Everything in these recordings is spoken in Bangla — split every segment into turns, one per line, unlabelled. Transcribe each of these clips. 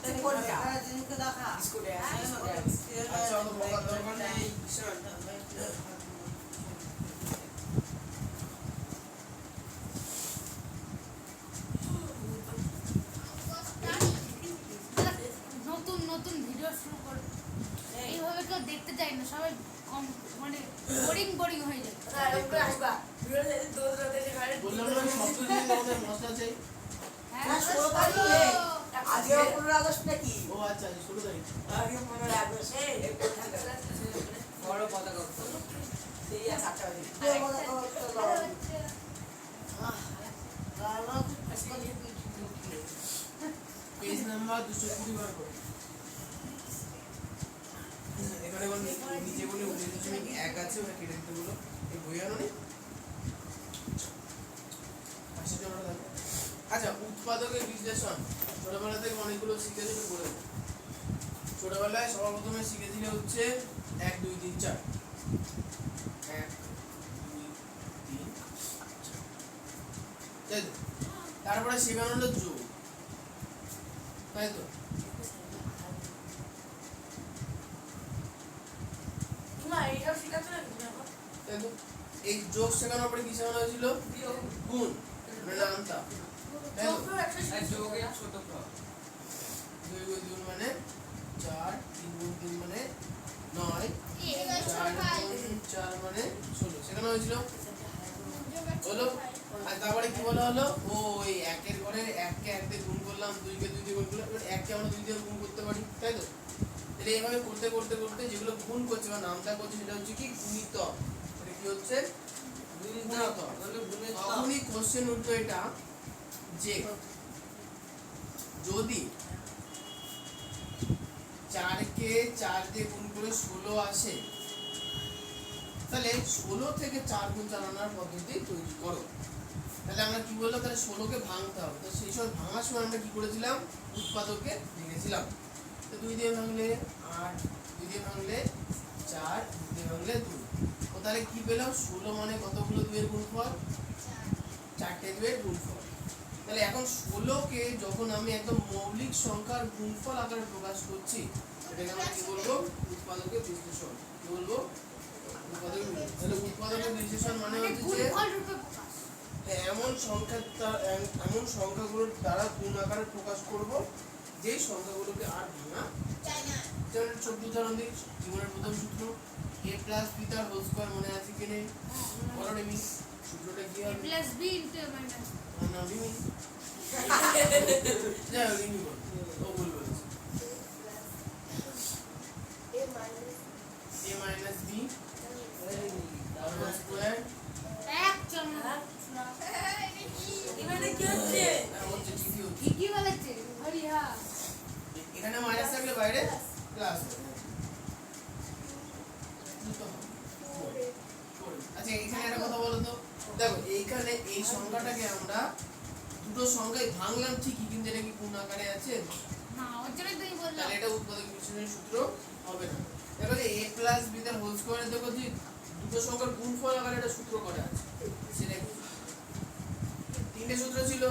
কোনটা জিনিসকে দেখা স্কুলে আচ্ছা তো বলার দরকার নেই
নতুন নতুন ভিডিও শুরু করব এইভাবে কেউ দেখতে চাই না সবাই কম মানে বোরিং হয়ে যায়
আসবা ভিডিও
বললাম না শব্দ দিয়ে আমাদের মশলা চাই
হ্যাঁ
16 তারিখে আজকে 15 আগস্ট নাকি
ও আচ্ছা 16 তারিখ
আগে 15 আগস্ট এই
বড় পতাকা
সেই আছে 8টা
পেজ নাম্বার 220 বার করো এখানে কোন নিচে বলে 1 আছে ওটা কেটে দিতে বলো এই বই আনো নি আচ্ছা উৎপাদকের বিশ্লেষণ ছোটবেলা থেকে অনেকগুলো শিখেছি তো বলে ছোটবেলায় সবার প্রথমে শিখেছিল হচ্ছে 1 2 3 4 1 2 3 4 তারপরে শেখানো হলো যোগ তাই তো
এইটাও শিখাতে লাগবে
তাই তো এই যোগ শেখানোর পরে কি শেখানো হয়েছিল গুণ মানে আনতা তাই তো
যোগে ছোট ফল
2 গুণ 2 মানে 4 3 গুণ 3 মানে 9 4 গুণ 4 মানে 16 শেখানো হয়েছিল হলো আর তারপরে কি বলা হলো ও এই 1 এর ঘরে 1 কে 1 দিয়ে গুণ করলাম 2 কে 2 দিয়ে গুণ করলাম এবার 1 কে আমরা 2 দিয়ে গুণ করতে পারি তাই তো তাহলে এইভাবে করতে করতে করতে যেগুলো গুণ করছে বা নামটা করছে সেটা হচ্ছে কি গুণিতক এটা কি হচ্ছে গুণিতক তখনই কোশ্চেন উঠলো এটা যে যদি 4 কে 4 দিয়ে গুণ করে 16 আসে তাহলে 16 থেকে 4 গুণ চালানোর পদ্ধতি তৈরি করো তাহলে আমরা কি বললাম তাহলে 16 কে ভাঙতে হবে তো সেই সময় ভাঙার সময় আমরা কি করেছিলাম উৎপাদককে ভেঙেছিলাম তো 2 দিয়ে ভাঙলে 8 2 দিয়ে ভাঙলে 4 2 দিয়ে ভাঙলে 2 ও তাহলে কি পেলাম 16 মানে কতগুলো 2 এর গুণফল 4টে 2 এর গুণফল তাহলে এখন 16 কে যখন আমি একদম মৌলিক সংখ্যার গুণফল আকারে প্রকাশ করছি এটাকে আমরা কি বলবো উৎপাদকের বিশ্লেষণ কি বলবো তাহলে উৎপাদকের বিশ্লেষণ মানে হচ্ছে যে এমন সংখ্যাগুলোর দ্বারা গুণ আকারে প্রকাশ করব যেই সংখ্যাগুলোকে আর ভাঙা যায় না যেমন ছোট উদাহরণ দিই জীবনের প্রথম সূত্র a প্লাস b তার হোল স্কয়ার মনে আছে কি নেই বলো রে মিস সূত্রটা কি হবে
plus b into a minus
না মিস যা রিমি বল ও বলবো a মাইনাস b তার হোল স্কয়ার
এক চমড়া
এখানে কি হচ্ছে
হচ্ছে
কি বলেছে হরিহা
এখানে মাইনাস থাকলে বাইরে প্লাস আচ্ছা এখানে একটা কথা বলো তো দেখো এইখানে এই সংখ্যাটাকে আমরা দুটো সংখ্যায় ভাঙলাম ঠিকই কিন্তু এটা কি গুণ আকারে আছে
না ওর জন্য তুমি বললাম
তাহলে এটা উৎপাদক বিশ্লেষণের সূত্র হবে না দেখো যে a b তার হোল স্কয়ারে দেখো যে দুটো সংখ্যার গুণফল আকারে একটা সূত্র করা আছে সেটা কি তিনটে সূত্র ছিল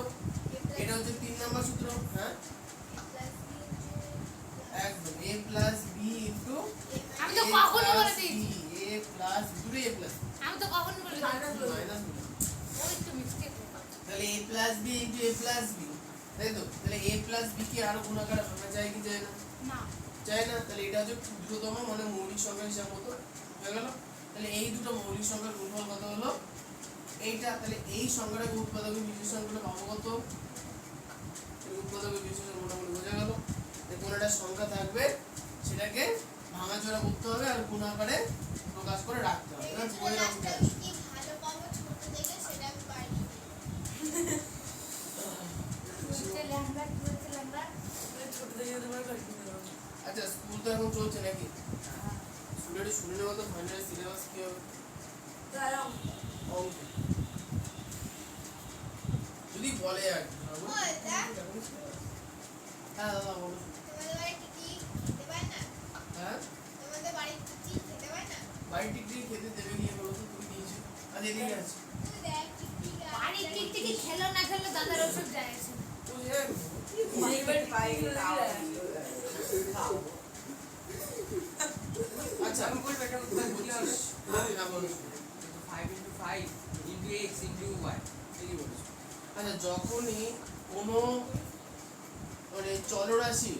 এটা হচ্ছে 3 নাম্বার সূত্র হ্যাঁ একদম a b ইনটু
আমি তো কখনো বলে দিই
a প্লাস দুটোই a প্লাস
আমি তো কখনো বলে দিই
মাইনাস
ওই তো মিস্টেক
তাহলে a plus b into a plus b তাই তো তাহলে a প্লাস b কে আরো গুণ আকারে ভাঙা যায় কি যায় না
না
যায় না তাহলে এটা হচ্ছে ক্ষুদ্রতম মানে মৌলিক সংখ্যা হিসাব মতো হয়ে গেল তাহলে এই দুটো মৌলিক সংখ্যার গুণফল কত হলো এইটা তাহলে এই সংখ্যাটাকে উৎপাদকের বিশ্লেষণ করে পাবো কত উৎপাদকের বিশ্লেষণ মোটামুটি বোঝা গেল যে কোন একটা সংখ্যা থাকবে সেটাকে ভাঙাচোরা করতে হবে আর গুণ আকারে প্রকাশ করে রাখতে হবে এটা বইয়ের অঙ্কে আছে
কি ভালো পাবো ছোট দেখে সেটা আমি পারি
ছোট থেকে তোমার কাছে
আচ্ছা স্কুল তো এখন চলছে নাকি স্কুলে শুনে নেওয়া তো ফাইনাল সিলেবাস কি হবে অঙ্ক যদি বলে আর কি
ওই দেখ
হ্যাঁ দাদা বলো
তোমাদের বাড়ি টিটি খেতে পায় না
হ্যাঁ
তোমাদের বাড়ি টিটি খেতে পায় না
বাড়ি টিকটি খেতে দেবে গিয়ে বলো তো তুমি দিয়েছো আজ এদিকে আছে
তুই দেখ টিটি
বাড়ির দিক থেকে খেলো না খেলো দাদার ওসব যায় আছে
তো যে
এই বাড়ি পাই
আচ্ছা
আমি বলবো এটা কোথায় কি হবে?
না বলো
5 into 5 into x into y.
ঠিকই বলেছো। আচ্ছা যখনই কোনো মানে চলরাশি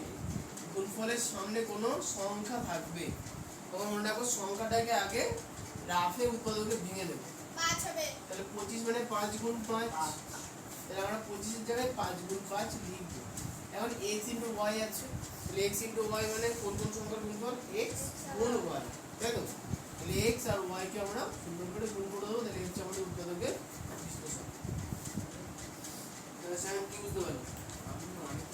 গুণফলের সামনে কোনো সংখ্যা থাকবে তখন মনে রাখো সংখ্যাটাকে আগে রাফে উৎপাদকে ভেঙে দেবো
5 হবে।
তাহলে 25 মানে 5 গুণ 5 তাহলে আমরা 25 এর জায়গায় 5 গুণ 5 লিখবো এখন x into y আছে তাহলে x into y মানে কোন কোন সংখ্যার গুণফল x গুণ y তাই তো তাহলে x আর y কে আমরা সুন্দর করে গুণ করে দেবো তাহলে হচ্ছে আমাদের উৎপাদকের বিশ্লেষণ তাহলে স্যার কি বুঝতে পারলো
আমি অনেক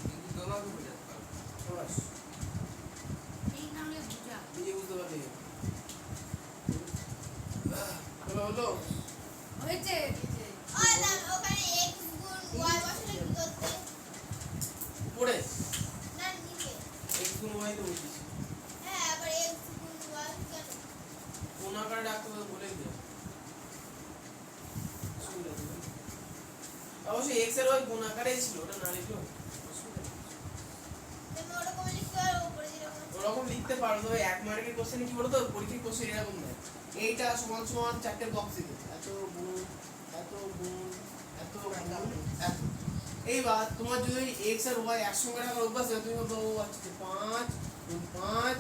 কিন্তু তোমাকে বোঝাতে পারবো।
সবাস
এই নামে বুঝা
নিজে বুঝতে পারলি হলো হলো
হয়েছে
না ওখানে x গুণ y বসালে কি করতে?
পড়ে
না নিচে।
x গুণ y তো বুঝিস
হ্যাঁ আবার x গুণ y কেন?
কোন আকারে ডাকতে হবে বলে দিও অবশ্যই x এর y গুণ আকারেই ছিল ওটা না লিখলো
তুমি ওরকম লিখতে পারো উপরে যেরকম আছে।
ওরকম লিখতে পারো তবে এক মার্কের কোশ্চেনে কি বলতো পরীক্ষার কোশ্চেন এরকম দেয় এইটা সমান সমান চারটে বক্স দিতে এত গুণ এত গুণ এত গুণ এত এইবার তোমার যদি x আর y একসঙ্গে রাখার অভ্যাস হয় তুমি বলতো ও আচ্ছা 5 গুণ 5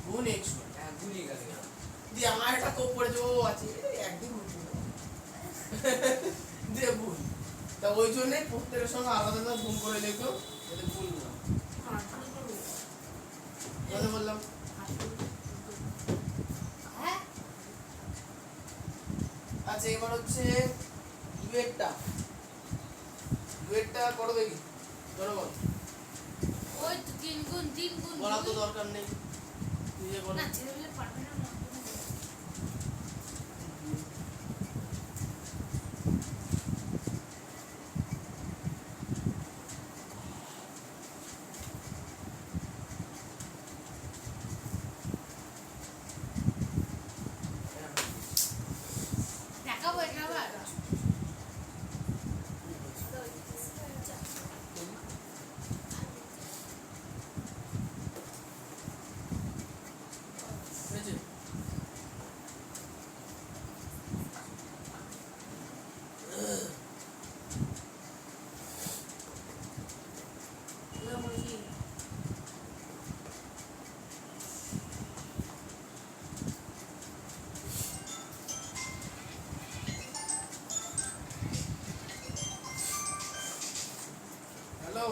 গুণ x
হ্যাঁ, ভুলিয়ে গেলে।
দিয়ে আমার একটা কোপ পড়েছে ও আছে একদিন ভুল দিয়ে ভুল তা ওই জন্যে প্রত্যেকের সঙ্গে আলাদা আলাদা গুণ করে লেখো যাতে ভুল না হয়। কথা বললাম
হ্যাঁ
আচ্ছা এবার হচ্ছে ডুয়েটটা করো দেখি ধরো বল
ওই তো 3 গুণ 3 গুণ
বলা তো দরকার নেই নিজে বলো
না ছেলেগুলো পারবে না না। দেখাবো এটা আবার
হয়েছে হ্যালো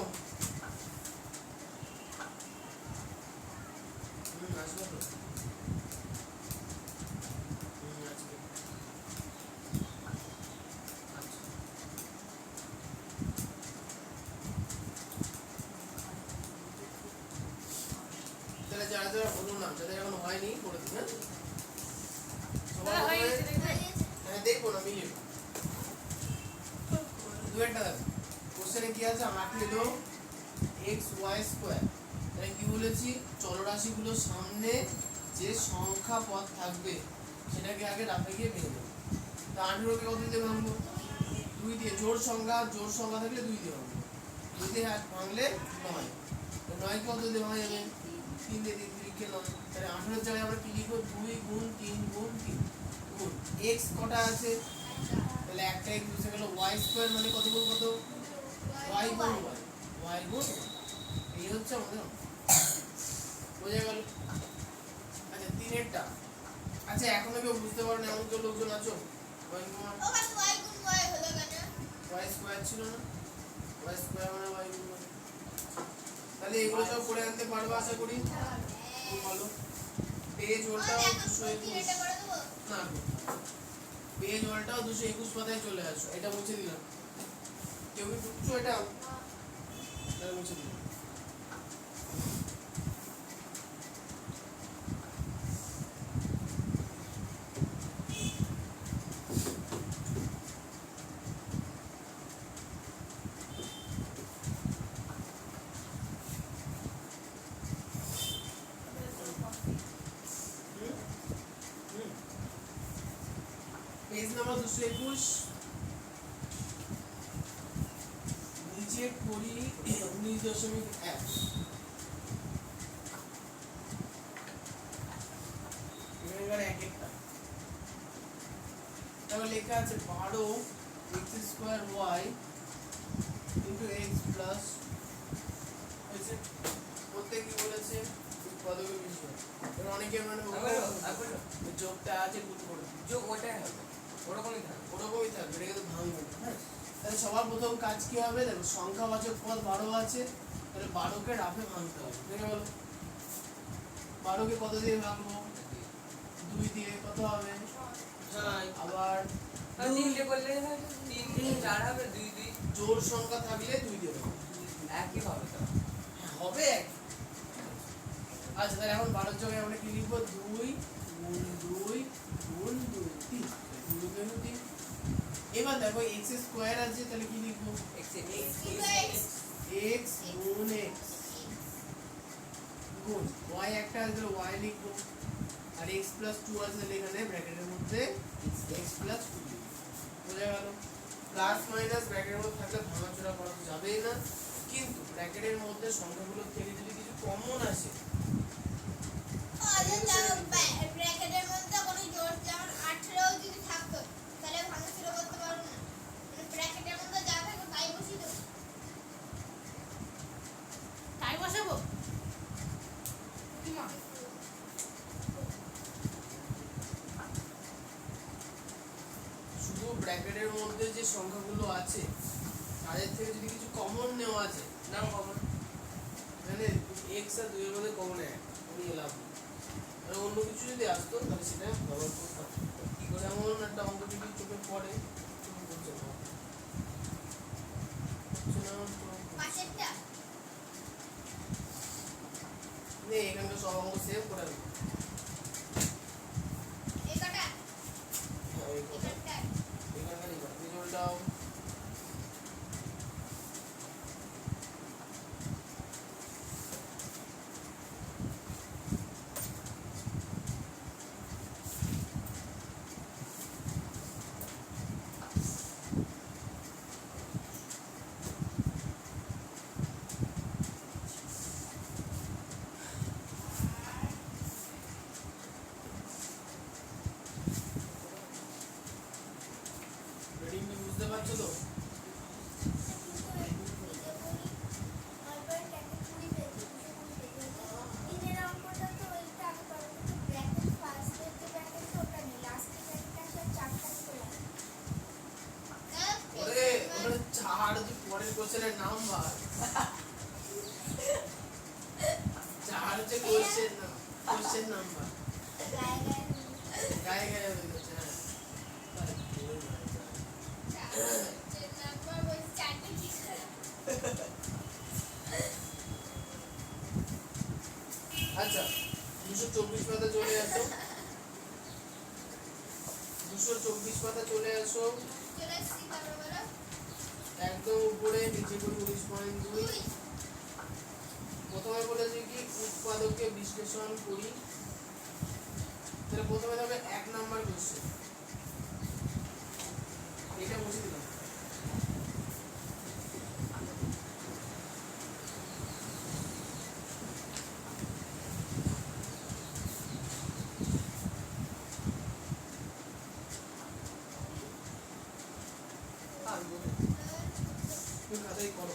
আসবে তো আসবে আচ্ছা তাহলে যারা যারা হলো না যাদের এখন হয়নি করে দিন হ্যাঁ সবার
তাহলে হয়ে গেছে
প্রথমে-
দেখবে
হ্যাঁ দেখবো না মিলিয়ে দুয়েরটা দেখো কোশ্চেনে কি আছে 8 হলো x y স্কয়ার তাহলে কি বলেছি চলরাশিগুলোর সামনে যে সংখ্যা পদ থাকবে সেটাকে আগে রাখে গিয়ে ভেঙে দেবো তা 18 কে কত দিয়ে ভাঙবো 2 দিয়ে জোড় সংখ্যা থাকলে 2 দিয়ে ভাঙবো 2 দিয়ে হাত ভাঙলে 9 তো 9 কে কত দিয়ে ভাঙা যাবে 3 দিয়ে 3 লিখে 9 তাহলে 18 এর জায়গায় আমরা কি লিখবো 2 গুণ 3 গুণ 3 গুণ x কটা আছে তাহলে একটা x বসে গেল y স্কয়ার মানে কত গুণ কত y গুণ y গুণ এই হচ্ছে আমাদের বোঝা গেল আচ্ছা তিনেরটা আচ্ছা এখনো কেউ বুঝতে পারেন এমন কেউ লোকজন আছো y গুণ
ওখানে y গুণ y হলো কেন?
y স্কয়ার ছিল না y স্কয়ার মানে y গুণ y। তাহলে এগুলো সব করে আনতে পারবে আশা করি খুব ভালো পেজ ওলটাও
আমাদের এখন
221
এটা করে দেবো।
না পেজ ওলটাও 221 পাতায় চলে আসো এটা মুছে দিলাম কেউ কি টুকছো এটা তাহলে মুছে দিলাম পেজ নাম্বার 221 নিচে করি 19.1 এখানে এক একটা তাহলে লেখা আছে 12 x square y into x plus হয়েছে প্রত্যেক কি বলেছে উৎপাদকের বিষয় এবার অনেকে মানে
আবার
যোগটা আছে গুণ করে
যোগ ওটাই হবে ওরকমই থাকবে
ওরকমই থাকবে এটা কিন্তু ভাঙবে না হ্যাঁ তাহলে সবার প্রথম কাজ কি হবে দেখো সংখ্যাবাচক পদ 12 আছে তাহলে 12 কে রাফে ভাঙতে হবে ঠিক আছে 12 কে কত দিয়ে ভাঙবো 2 দিয়ে কত হবে
হ্যাঁ
আবার
আর তিনটে করলে হয় 3 3 4 হবে 2 2
জোড় সংখ্যা থাকলে 2 দিয়ে ভাঙবো
একই হবে তো
হ্যাঁ, হবে এক আচ্ছা তাহলে এখন 12 এর জায়গায় আমরা কি লিখবো 2 গুণ 2 গুণ 2 3 2 গুণ 3 এবার দেখো x স্কয়ার আছে তাহলে কি লিখবো
x
x গুণ x গুণ y একটা আছে তাহলে y লিখবো আর x প্লাস 2 আছে তাহলে এখানে ব্র্যাকেটের মধ্যে x প্লাস 2 লিখবো বোঝা গেল প্লাস মাইনাস ব্র্যাকেটের মধ্যে থাকলে ভাঙাচোরা করা তো যাবেই না কিন্তু ব্র্যাকেটের মধ্যে সংখ্যাগুলো থেকে যদি কিছু কমন আসে
ব্র্যাকেটের মধ্যে কোনো জোর যেমন 18 যদি থাকতো তাহলে ভাঙাচোরা করতে পারবো না মানে ব্র্যাকেটের মধ্যে যা থাকবে তাই বসিয়ে দেবো
তাই বসাবো কি মা
শুধু ব্র্যাকেটের মধ্যে যে সংখ্যাগুলো আছে তাদের থেকে যদি কিছু কমন নেওয়া আছে
নাম কমন
মানে x আর 2 এর মধ্যে কমন এক নিয়ে লাভ নেই। আর অন্য কিছু যদি আসতো তাহলে সেটা ব্যবহার করতাম কি করে এমন একটা অঙ্ক যদি চোখে পড়ে তুমি বুঝছো না বুঝছো না তো
পাশেরটা
নেই এখানকার সব অঙ্ক সেভ করে রাখো
এই কটা
হ্যাঁ, এই কথা।
এখানটা
এখানকার রেজাল্টটাও রেডিং কি বুঝতে পারছো তো ওরে ওরে চার যে পরের কোশ্চেনের নাম্বার চার যে কোশ্চেন নাম্বার গায়ে গায়ে হয়ে গেছে হ্যাঁ আচ্ছা 224 পাতা চলে আসো 224 পাতা চলে আসো একদম উপরে নিচে করে 19.2 প্রথমে বলেছে কি উৎপাদককে বিশ্লেষণ করি তাহলে প্রথমে হবে 1 নাম্বার কোশ্চেন এটা মুছে দিলাম তুমি খাতায় করো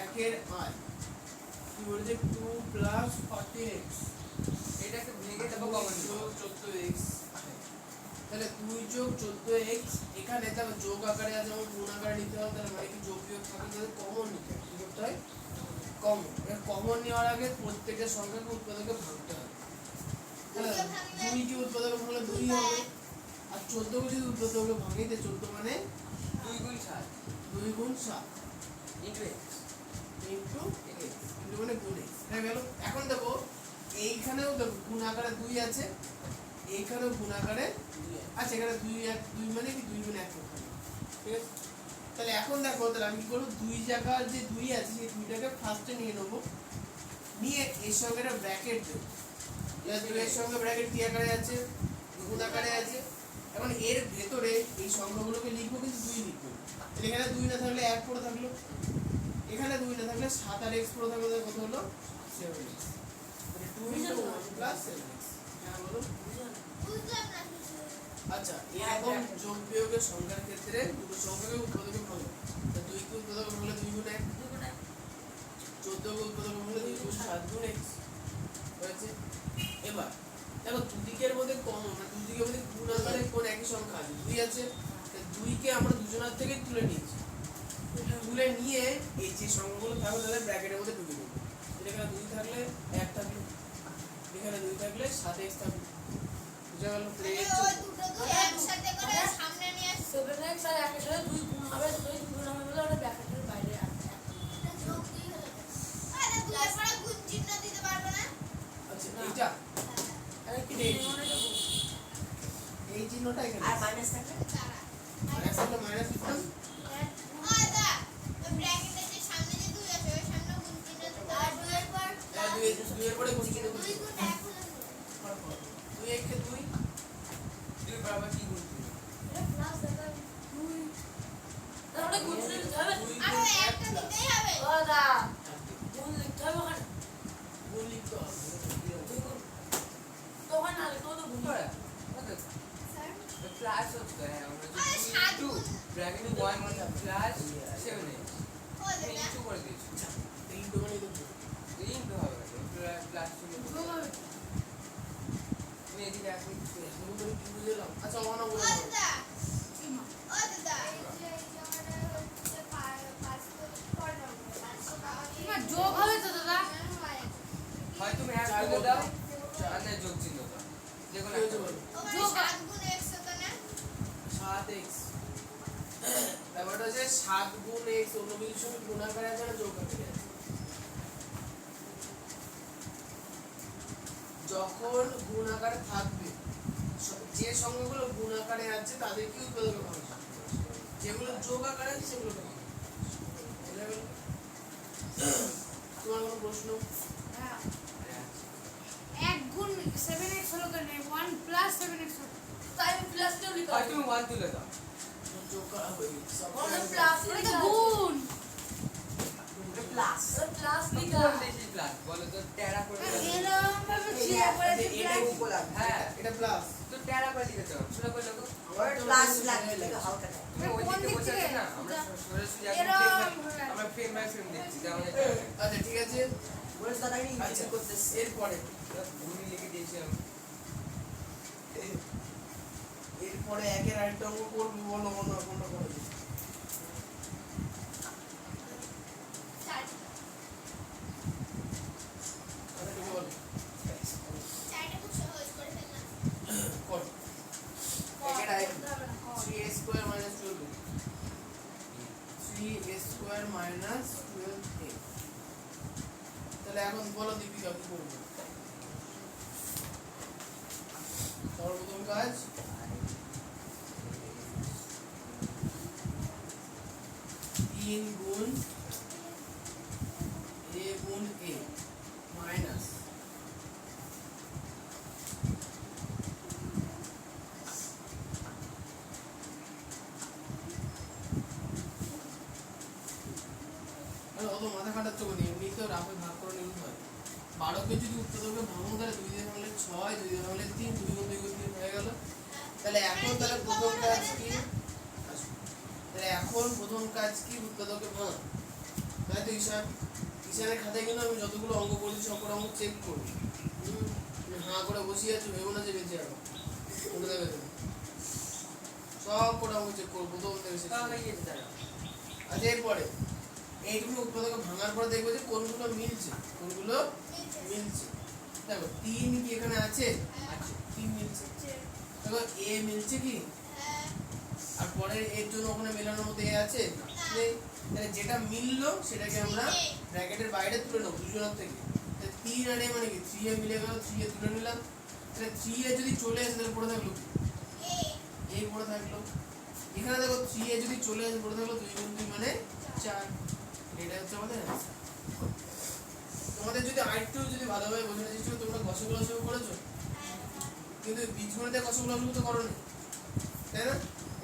একের আয় কি বলেছে 2 প্লাস 14x
এটাকে ভেঙে দেবো কমন
যোগ 14x তাহলে 2 যোগ 14x এখানে তাহলে যোগ আকারে আছে এবং গুণ আকারে নিতে হবে তাহলে মানে কি যোগ বিয়োগ থাকে তাহলে কমন নিতে হবে কি করতে হয় কমন এর কমন নেওয়ার আগে প্রত্যেকটা সংখ্যাকে উৎপাদকে ভাঙতে হবে দুই কি উৎপাদকে ভাঙলে 2 হবে আর 14 কে যদি উৎপাদকে ভাঙি তাহলে 14 মানে
2 গুণ 7
2 গুণ 7
into x
into
x
into মানে গুণ x হয়ে গেল এখন দেখো এইখানেও দেখো গুণ আকারে 2 আছে এইখানেও গুণ আকারে 2 আছে আচ্ছা এখানে 2 মানে কি 2 গুণ 1 করতে হবে ঠিক আছে তাহলে এখন দেখো তাহলে আমি কি করব 2 জায়গার যে 2 আছে সেই 2টাকে ফার্স্টে নিয়ে নেব নিয়ে এর সঙ্গে একটা ব্র্যাকেট দেব এর সঙ্গে ব্র্যাকেট কি আকারে আছে গুণ আকারে আছে এখন এর ভেতরে এই সংখ্যাগুলোকে লিখবো কিন্তু 2 লিখবো এখানে 2 না থাকলে 1 পড়ে থাকলো, এখানে 2 না থাকলে 7 আর x পড়ে থাকলে কত হলো 7x, মানে 2 * 1 + 7x। হ্যাঁ বলো।
বুঝলাম না কিছু।
আচ্ছা এরকম যোগ বিয়োগের সংখ্যার ক্ষেত্রে দুটো সংখ্যাকে উৎপাদকে ভাঙো, তা 2 কে উৎপাদকে ভাঙলে 2 গুণ 1, 14 কে উৎপাদকে ভাঙলে 2 গুণ 7 গুণ x হয়েছে। এবার দেখো দুদিকের মধ্যে কম, মানে দুদিকের মধ্যে গুণ আকারে কোন একই সংখ্যা আছে, 2 আছে, তা 2 কে আমরা দুজনের থেকে তুলে নিয়েছি, তুলে নিয়ে এই যে সংখ্যাগুলো থাকবে তাহলে ব্র্যাকেটের মধ্যে ঢুকে দেবো। এখানে 2 থাকলে 1 থাকলো, এখানে 2 থাকলে 7x থাকলো, বুঝা গেল?
মানে ওই দুটো তো একসাথে করে সামনে নিয়ে আসছে।
সেভেন এক্স আর একের সাথে 2 গুণ হবে, 2 গুণ হবে বলে ওটা ব্র্যাকেটের বাইরে আছে।
এটা যোগ দিয়ে হলো। আরে তুই এরপরে গুণ চিহ্ন দিতে পারবে না?
আচ্ছা এইটা
আরে কি
এটা এই
মানে এটা গুণ।
এই চিহ্নটা এখানে
আর মাইনাস থাকলে
দাঁড়া।
মাইনাস হলো মাইনাস দিতাম,
ওই দা, ওই ব্র্যাকেটের যে সামনে যে 2 আছে ওই সামনে গুণ চিহ্ন দিতে আর 2 এর পর
আর 2 এর পরে গুণ চিহ্ন
2
দিই,
গুণ 1 হলো।
2 1 কে 2,
2 বরাবর কি গুণ করবি?
এটা প্লাস দেবে 2 তাহলে গুণ দিতে হবে।
আর ওই একটা দিতেই হবে।
ও দা গুণ লিখতে হবে ওখানে।
গুণ লিখতে হবে।
2 গুণ তো ওখানে না লিখতে হলে গুণ
করে मतलब
স্যার
प्लस होता है আমরা
আরে
যদি
7
2
গুণ
ব্র্যাকেটে 1 প্লাস 7x
ওই
আমি
দা
ইনটু করে দিয়েছি,
3 দোকানে তো
ইনটু হবে প্লাস
যোগ
চলে
হবে।
তুমি এদিকে আসো
শুরু করে কি বুঝলাম। আচ্ছা ওনা বলে
ওই
দাও।
দা
কি মা?
ওই দা এই যে জায়গাটা হচ্ছে 5 করে
কি মা যোগ হবে তো দাদা?
হয় তুমি এক
চার
করে দাও
চার।
আর না যোগ চিহ্ন দাও, যে কোনো
কি হয়েছে
একটা
বলো?
ওখানে
যোগ
7 গুণ x হতো না?
7x, ব্যাপারটা হচ্ছে 7 গুণ x অন্য কিছুর সঙ্গে গুণ আকারে আছে না যোগ আকারে আছে? যখন গুণ আকারে থাকবে যে সংখ্যাগুলো গুণ আকারে আছে তাদেরকে উৎপাদকে ভাঙা, যেগুলো যোগ আকারে আছে সেগুলোকে ভাঙা। বুঝা গেল? তোমার কোনো প্রশ্ন?
হ্যাঁ। 1 গুণ 7x হলো কেন? 1 প্লাস 7x হলো।
তাই আমি প্লাস কেউ লিখতে
হয়
হবে।
তুমি 1 তুলে দাও,
যোগ করা হয়ে গেছে সব
ওখানে
করা
প্লাস
এটা
লিখতে
তো
হবে।
গুণ।
প্লাস প্লাস লিখতে
কোন
হবে।
বেশি প্লাস বলো তো, টেরা করে দাও।
এরকম ভাবে ছিল করে
হয়েছে।
প্লাস।
হ্যাঁ
এটা প্লাস
তো টেরা করে লিখেছো, ছোট করে লেখো।
হালকা
তুমি ওই
কোন
দিকে
দিক
বসে
থেকে?
আছো না, আমরা সরাসরি
এরম
আমরা ফ্রেম বাই ফ্রেম দেখছি যে আমাদের
আচ্ছা ঠিক আছে। আচ্ছা এরপরে
ভুলই লিখে দিয়েছি আমি।
এরপরে একের আরেকটা অঙ্ক করবি, বলো অন্য কোনটা করবি?
4
তাহলে তুমি বলো
4টা খুব সহজ করে ফেললাম।
কর। একের আরেকটা 3a square minus 12 3a square minus 12a। তাহলে এখন বলো দীপিকা কি করবে? সর্বপ্রথম কাজ 3 গুণ a গুণ a মাইনাস অত মাথা খাটাচ্ছ কেন? এমনিতেও রাফে ভাগ করে নিতে হয়। 12কে যদি উত্তরকে ভাঙো তাহলে 2 দিয়ে ভাঙলে 6, 2 দিয়ে ভাঙলে 3, 2 গুণ 2 গুণ 3 হয়ে গেল। তাহলে এখন তাহলে প্রথম কাজ কি? তাহলে এখন প্রথম কাজ কি? উৎপাদকে ভাঙা। তাই তো ঈশান? ঈশানের খাতায় কিন্তু আমি যতগুলো অঙ্ক করেছি সবকটা অঙ্ক চেক করবো। হাঁ করে বসিয়ে আছো, ভেবো না যে বেঁচে যাবো। উঠে দেবে তুমি। সব কটা অঙ্ক চেক করবো প্রথম থেকে শেষ
তাহলে
পর্যন্ত।
গিয়েছে দাঁড়াও।
আচ্ছা এরপরে এইটুকু উৎপাদকে ভাঙার পরে দেখবো যে কোনগুলো মিলছে, কোনগুলো মিলছে। দেখো 3 কি এখানে আছে? আছে, 3 মিলছে। দেখো a মিলছে কি?
হ্যাঁ
আর পরের এর জন্য ওখানে মেলানোর মতো a আছে? নেই। তাহলে যেটা মিললো সেটাকে আমরা ব্র্যাকেটের বাইরে তুলে নেবো দুজনের থেকে। তাহলে 3 আর a মানে কি? 3a মিলে গেল, 3a তুলে নিলাম। তাহলে 3a যদি চলে আসে তাহলে পড়ে থাকলো কি?
এ
a পড়ে থাকলো। এখানে দেখো 3a যদি চলে আসে পড়ে থাকলো 2 গুণ 2 মানে 4। এটা হচ্ছে আমাদের answer। তোমাদের যদি আরেকটু যদি ভালোভাবে বোঝানোর চেষ্টা করো, তোমরা গসগুলো শুরু করেছো কিন্তু বীজগণিতে গসগুলো শুরু তো করো না, তাই না?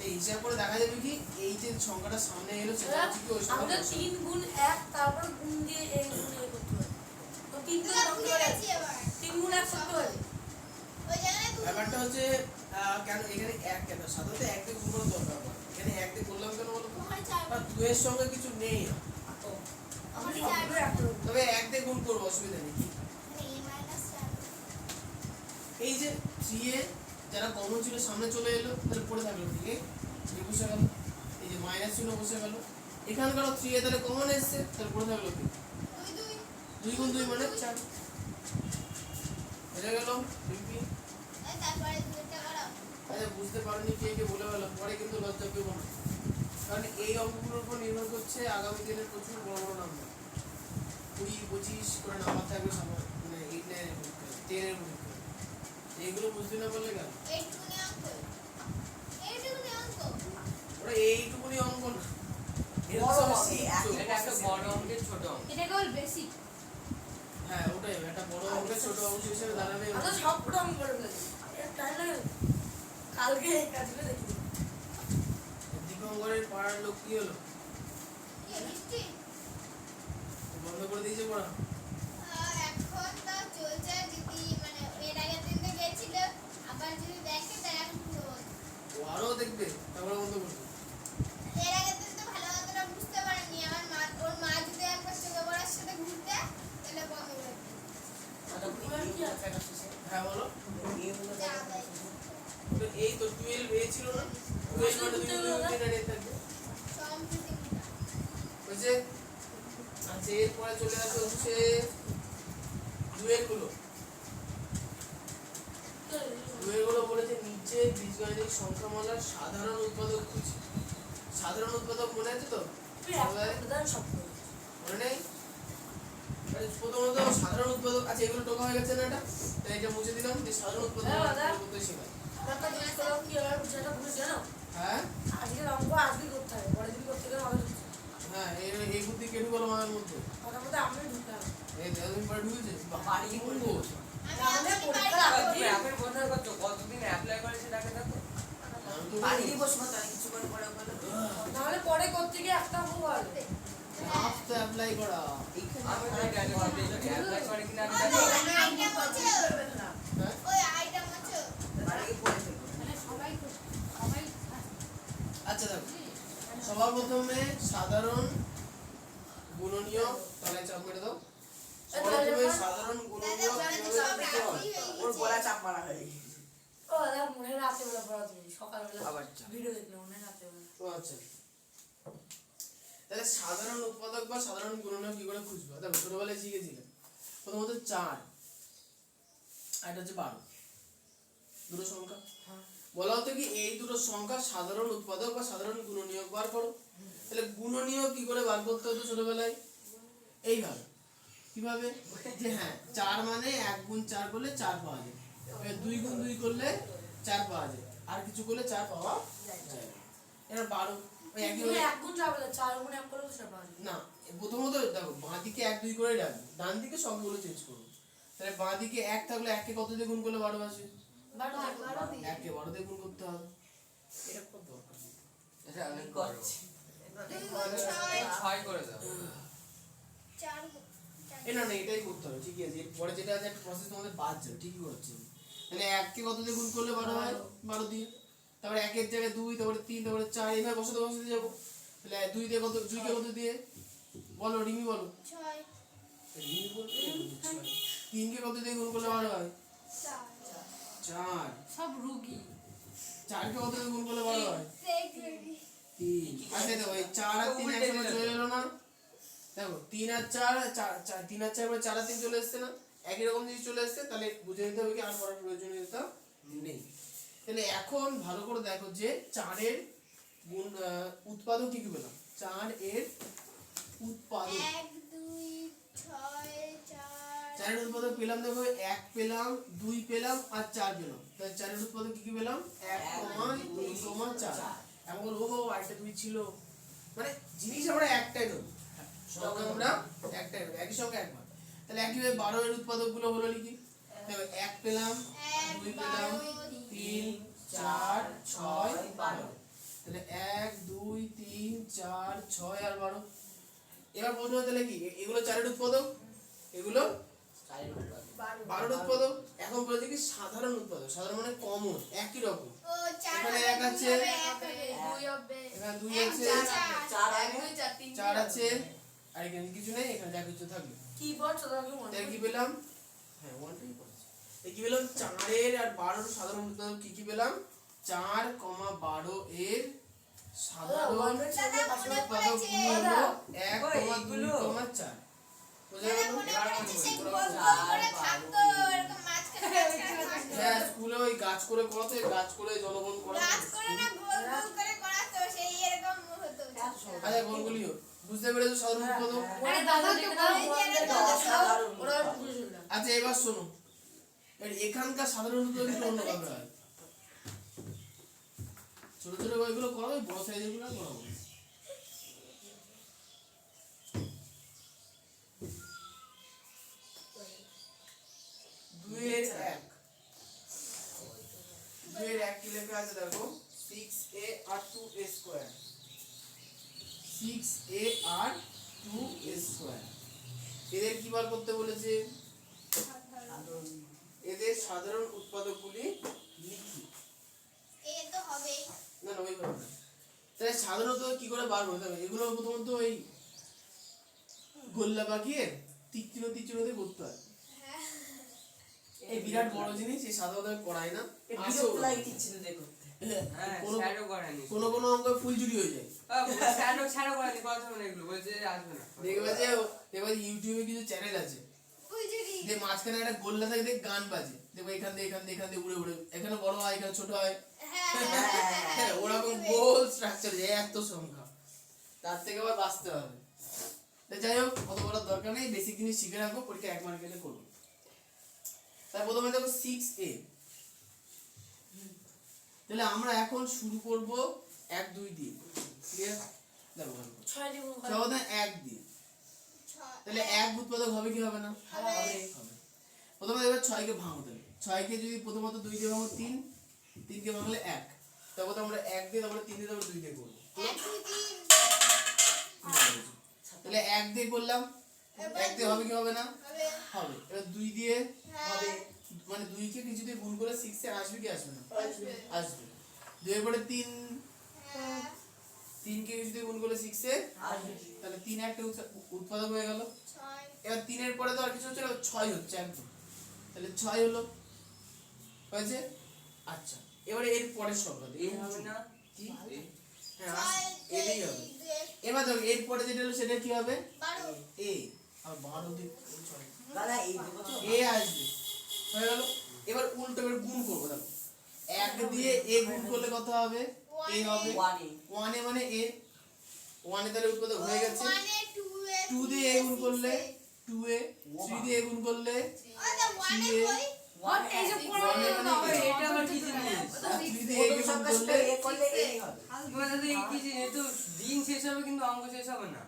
এই হিসাব করে দেখা যাবে কি এই যে সংখ্যাটা সামনে এলো সেটা হচ্ছে কি ওই
আমাদের
সংখ্যাটা
3 গুণ 1 তারপর গুণ দিয়ে এই গুণ এই করতে হবে তো 3 গুণ
তোরা
করতে
ভুলে
পারে
গেছি এবার
3 গুণ 1 করতে পারে
ওই জায়গায় দুই
ব্যাপারটা হচ্ছে কেন এখানে এক কেন সাধারণত এক দিয়ে গুণ করার দরকার পড়ে এখানে এক দিয়ে করলাম কেন বলো তো?
ওখানে চার
আর দুয়ের সঙ্গে কিছু নেই
তো
ওখানে
আমরা
চার
সবগুলো এক করে দেবো।
তবে এক দিয়ে গুণ করবো অসুবিধা নেই
মানে a মাইনাস 4
এই যে 3 এ যারা কমন ছিল সামনে চলে এলো তাহলে পড়ে থাকলো ঠিক আছে বসে গেল এই যে মাইনাস ছিল বসে গেল এখানকারও 3 এ তাহলে কমন এসছে তাহলে পড়ে থাকলো কি
দুই
2 গুণ 2 মানে 4 হয়ে গেল বিপি
তারপরে দুইটা করো
আচ্ছা বুঝতে পারেনি কে কে বলে গেল পরে কিন্তু লজ্জা পেবো না কারণ এই অঙ্কগুলোর উপর নির্ভর করছে আগামী দিনের প্রচুর বড় বড় নাম্বার 20-25 করে নাম্বার থাকবে মানে 8 9 এর পরীক্ষা 10 এর পরীক্ষা এইগুলো বুঝতে না পারলে কেন
এইটুকুনি অঙ্ক এইটুকুনি অঙ্ক
ওরা এইটুকুনি অঙ্ক না এর
বড়
সব
হবে,
শিখছো।
এটা একটা বড় অঙ্কের ছোট অঙ্ক
এটা কেবল বেসিক
হ্যাঁ ওটাই একটা বড় অঙ্কের ছোট অংশ হিসেবে দাঁড়াবে
আমরা সবগুলো অঙ্ক করে ফেলেছি তাই না কালকে এই কাজগুলো দেখি
দীপঙ্করের পাড়ার লোক কি হলো
কি মিষ্টি
বন্ধ করে দিয়েছে পড়া
এখন তো চলছে যদি মানে এর আগের দিন তো গেছিল আবার যদি দেখে তাহলে এখন পুরো বন্ধ।
ও আরো দেখবে তারপরে বন্ধ করবে
এর আগের দিন তো ভালো মতোটা বুঝতে পারেনি আমার মা ওর মা যদি একবার চোখে পড়ার সাথে ঘুরতে তাহলে বন্ধ করে দিত।
হ্যাঁ বলো
যা তাই।
তো এই তো 12 এ ছিল না 12 মানে 2 দিন থাকবে
সম্প্রীতি
বুঝছে আচ্ছা এরপরে চলে আসে হচ্ছে দুয়ের গুলো বলেছে নিচে বীজগণিতিক সংখ্যামালার সাধারণ উৎপাদক খুঁজি সাধারণ উৎপাদক মনে আছে তো মনে নেই আরে প্রথমত সাধারণ উৎপাদক আচ্ছা এগুলো টোকা হয়ে গেছে না এটা তাই এটা মুছে দিলাম যে সাধারণ উৎপাদক
হ্যাঁ, দাদা।
করতে শেখায়
জানো
হ্যাঁ
আজকের অঙ্ক আজকে করতে হবে পরের দিন করতে গেলে হবে
হ্যাঁ এই বুদ্ধি কেটে গেল আমাদের মধ্যে
মোটামুটি আমি ঢুকলাম
এই দেড় পারে ঢুকেছে
বাড়ি কি বলবো
আমি
তাহলে
এখনই
পরীক্ষার
বাড়ি
আগের
যাবো।
দিন
অ্যাপের কথা করছো কতদিন অ্যাপ্লাই করে সেটাকে দেখো
আমি তো
বাড়ি
বলবো।
বসবো তাহলে কিছুক্ষণ পরে বলো
তাহলে পরে করতে গিয়ে একটা অঙ্ক হবে
হাফ তো অ্যাপ্লাই করা
আমি তো জানি ভাবছি অ্যাপ্লাই করে কিনা আমি
ওই
জানি
যে আইটা মোছো
হ্যাঁ
ওই আইটা মোছো
বাড়ি পড়ে ফেলবো
মানে সবাই
আচ্ছা দেখো সবার প্রথমে সাধারণ গুণনীয় তলায় চাপ মেরে দাও সবার প্রথমে সাধারণ গুণনীয়
দাদা
কিভাবে
সব
লিখতে
রাখি
হয়?
হয়ে
ওর
গেছে
গলা চাপ মারা হয়ে গেছে
ও দাদা মনে হয় রাতে বেলা পড়া তুমি সকালবেলা
আবার চাপ।
ভিডিও দেখলে মনে হয় রাতে বেলা
ও আচ্ছা তাহলে সাধারণ উৎপাদক বা সাধারণ গুণনীয় কি করে খুঁজবো দেখো ছোটবেলায় শিখেছিলাম প্রথমত 4 আর এটা হচ্ছে 12 দুটো সংখ্যা বলা হতো কি এই দুটো সংখ্যা সাধারণ উৎপাদক বা সাধারণ গুণনীয়ক বার করো তাহলে গুণনীয় কি করে বার করতে হতো ছোটবেলায় এইভাবে কিভাবে যে হ্যাঁ 4 মানে 1 গুণ 4 করলে 4 পাওয়া যায় 2 গুণ 2 করলে 4 পাওয়া যায় আর কিছু করলে 4 পাওয়া যায় না। এবার 12 ওই একই
তুমি
ভাবে
এক গুণ যাবে 4 গুণ 1 করে তো সেটা পাওয়া যায়
না প্রথমত দেখো বাঁ দিকে 1 2 করে রাখবো ডান দিকে সবগুলো চেঞ্জ করবো তাহলে বাঁ দিকে 1 থাকলে 1 কে কত দিয়ে গুণ করলে 12 আসে
বাট দেখো
1 কে 12 দিয়ে গুণ করতে হবে এটা খুব দরকার
এটা আমি করবো
করছি
দুই গুণ ছয়
6 করে দাও
চার
না না এটাই করতে হবে ঠিকই আছে পরে যেটা আছে একটা প্রসেস তোমাদের বাদ যাবে ঠিকই করছে তাহলে 1 কে কত দিয়ে গুণ করলে 12 হয় 12 দিয়ে তারপরে 1 এর জায়গায় 2 তারপরে 3 তারপরে 4 এইভাবে বসাতে যাব তাহলে 2 দিয়ে কত 2 কে কত দিয়ে বলো রিমি বলো
ছয়
রিমি বলতে 3 কে কত দিয়ে গুণ করলে 12 হয়
চার
4
সব রুগী
4 কে কত দিয়ে গুণ করলে 12 হয়
সিক্স বেবি
3 আচ্ছা দেখো এই 4 আর 3 একসাথে চলে এলো না দেখো 3 আর 4 3 আর 4 পরে 4 আর 3 চলে আসছে না একই রকম জিনিস চলে আসছে তাহলে বুঝে নিতে হবে কি আর করার প্রয়োজনীয়তা নেই তাহলে এখন ভালো করে দেখো যে 4 এর গুণ উৎপাদক কি কি পেলাম 4 এর উৎপাদক
1 2 6 4
4 এর উৎপাদক পেলাম দেখো 1 পেলাম 2 পেলাম আর 4 পেলাম তাহলে 4 এর উৎপাদক কি কি পেলাম 1 2 4 এমন ও আরেকটা 2 ছিল মানে জিনিস আমরা একটাই নেব সংখ্যা আমরা একটাই নেব একই সংখ্যা একবার তাহলে একইভাবে 12 এর উৎপাদক গুলো হলো লিখি দেখো 1 পেলাম 2 পেলাম 3 4 6 12 তাহলে 1 2 3 4 6 আর 12। এবার বলতে হবে তাহলে কি এগুলো চারের উৎপাদক, এগুলো
চারের উৎপাদক।
12 উৎপাদক। এখন বলেছে কি সাধারণ উৎপাদক, সাধারণ মানে কমন, একই রকম।
ও 4
এখানে
হবে,
এক আছে,
2 হবে, 1 হবে।
2 হবে
এখানে 2
এক,
আছে,
চার।
চার
1
হবে।
2 4 3
4 আছে, আর এখানে কিছু নেই, এখানে যা কিছু থাকবে।
কি পড়ছো তুমি মনে
তাহলে কি পেলাম? হ্যাঁ 1টাই পড়েছে। এই কি পেলাম? 4 আর 12 এর সাধারণ উৎপাদক কি কি পেলাম? 4, 12 এর সাধারণ
দাদা মনে
উৎপাদক
পড়েছে,
গুলো হলো 1,
ওই
2,
এগুলো।
4। বোঝা
দাদা
গেল?
মনে
এবার
পড়েছে সেই
আমরা
গোল
করবো।
গোল করে থাকতো এরকম মাঝখানে থাকতো।
হ্যাঁ স্কুলে ওই গাছ করে করাতো, এই গাছ করে জনগণ করাতো।
গাছ করে না গোল গোল করে করাতো, সেই এরকম হতো।
আচ্ছা কোনগুলিও বুঝতে পেরেছো সাধারণ উৎপাদক?
আরে দাদাকে
ওরা বুঝলাম
আচ্ছা এবার শোনো, এখানকার সাধারণ উৎপাদক একটু অন্যভাবে হয়। ছোট ছোট বইগুলো করাবো, বড় সাইজের গুলো করাবো। দুইয়ের এক, দুইয়ের এক কি লেখা আছে দেখো, 6a আর 2a স্কয়ার, 6a আর 2a স্কয়ার। এদের কি বার করতে বলেছে? এদের সাধারণ উৎপাদকগুলি লিখি।
এ তো হবে।
না না ওইভাবে না। তাহলে সাধারণত কি করে বার করতে হবে? এগুলো প্রথমত ওই গোল্লা পাকিয়ে তীক্ষ্ণতে করতে হয়। এই বিরাট বড় জিনিস, এই সাধারণত করায় না। আসো
বিরক্ত লাগে টিচারদের করতে।
হ্যাঁ
কোনো-
শ্যাডো করেনি
কোনো অঙ্ক ফুলচুরি হয়ে যায়।
শ্যাডো করেনি কথা মানে এগুলো বলছে যে আসবে না
দেখবে যে ইউটিউবে কিছু চ্যানেল আছে,
বুঝলি?
যে মাঝখানে একটা গোল্লা থাকে, দেখ গান বাজে, দেখবে এখান দিয়ে উড়ে উড়ে, এখানে বড় হয়, এখানে ছোট হয়।
হ্যাঁ
হ্যাঁ ওরকম গোল স্ট্রাকচার, এত সংখ্যা, তার থেকে আবার বাঁচতে হবে। তো যাই হোক, অত বড় দরকার নেই, বেসিক জিনিস শিখে রাখো, পরীক্ষা 1 মার্কেটে করবো। তাই প্রথমে দেখো 6a। তাহলে আমরা এখন শুরু করব 1 2 দিয়ে, ক্লিয়ার? দেখো
6 দিব
সমাধান 1 দিয়ে। তাহলে 1 উৎপাদক হবে কি হবে না?
হবে।
হবে। প্রথমে এবার 6 কে ভাঙো, তাহলে 6 কে যদি প্রথমত 2 দিয়ে ভাঙো 3, 3 কে ভাঙলে 1, তারপর তো আমরা 1 দিয়ে, তারপরে 3 দিয়ে, তারপরে 2 দিয়ে করব।
1 2 3
তাহলে 1 দিয়ে করলাম, 1 দিয়ে হবে কি হবে না?
হবে।
হবে। এবার 2 দিয়ে
হ্যাঁ।
হবে, মানে 2 কে কিছু দিয়ে গুণ করে 6 এ আসবে কি আসবে না?
আসবে।
আসবে। 2 এর পরে 3,
হ্যাঁ।
3 কে কিছু দিয়ে গুণ করলে 6 এ
আসবে।
তাহলে 3 একটা উৎপাদক হয়ে গেল।
6
এবার 3 এর পরে তো আর কিছু হচ্ছে না, 6 হচ্ছে একদম। তাহলে 6 হলো, হয়েছে? আচ্ছা এবারে এর পরের সংখ্যা
এই হবে না
কি? হ্যাঁ এটাই হবে।
6
এবার দেখো এর পরে যেটা হলো সেটা কি হবে?
12
এ। আর 12 দিয়ে
দাদা এই দেখো তো।
এ আসবে, হয়ে গেল। এবার উল্টো করে গুণ করবো, দেখো 1 দিয়ে এ গুণ করলে কত হবে? এ হবে
1
1 এ, মানে এ 1 এ তাহলে উৎপাদক হয়ে গেছে।
1 এ 2 এ
2 দিয়ে এ গুণ করলে 2 এ, 3 দিয়ে এ গুণ করলে
আরে 1 এ কই?
এই যে পুরো
one এ মানে
হবে,
এটা আবার কি জিনিস?
3 দিয়ে এ
প্রথম
গুণ
সংখ্যা
করলে
এ করলে এই হবে।
তোমার দাদা এই কি জিনিস? এ তো দিন শেষ হবে কিন্তু অঙ্ক শেষ হবে না।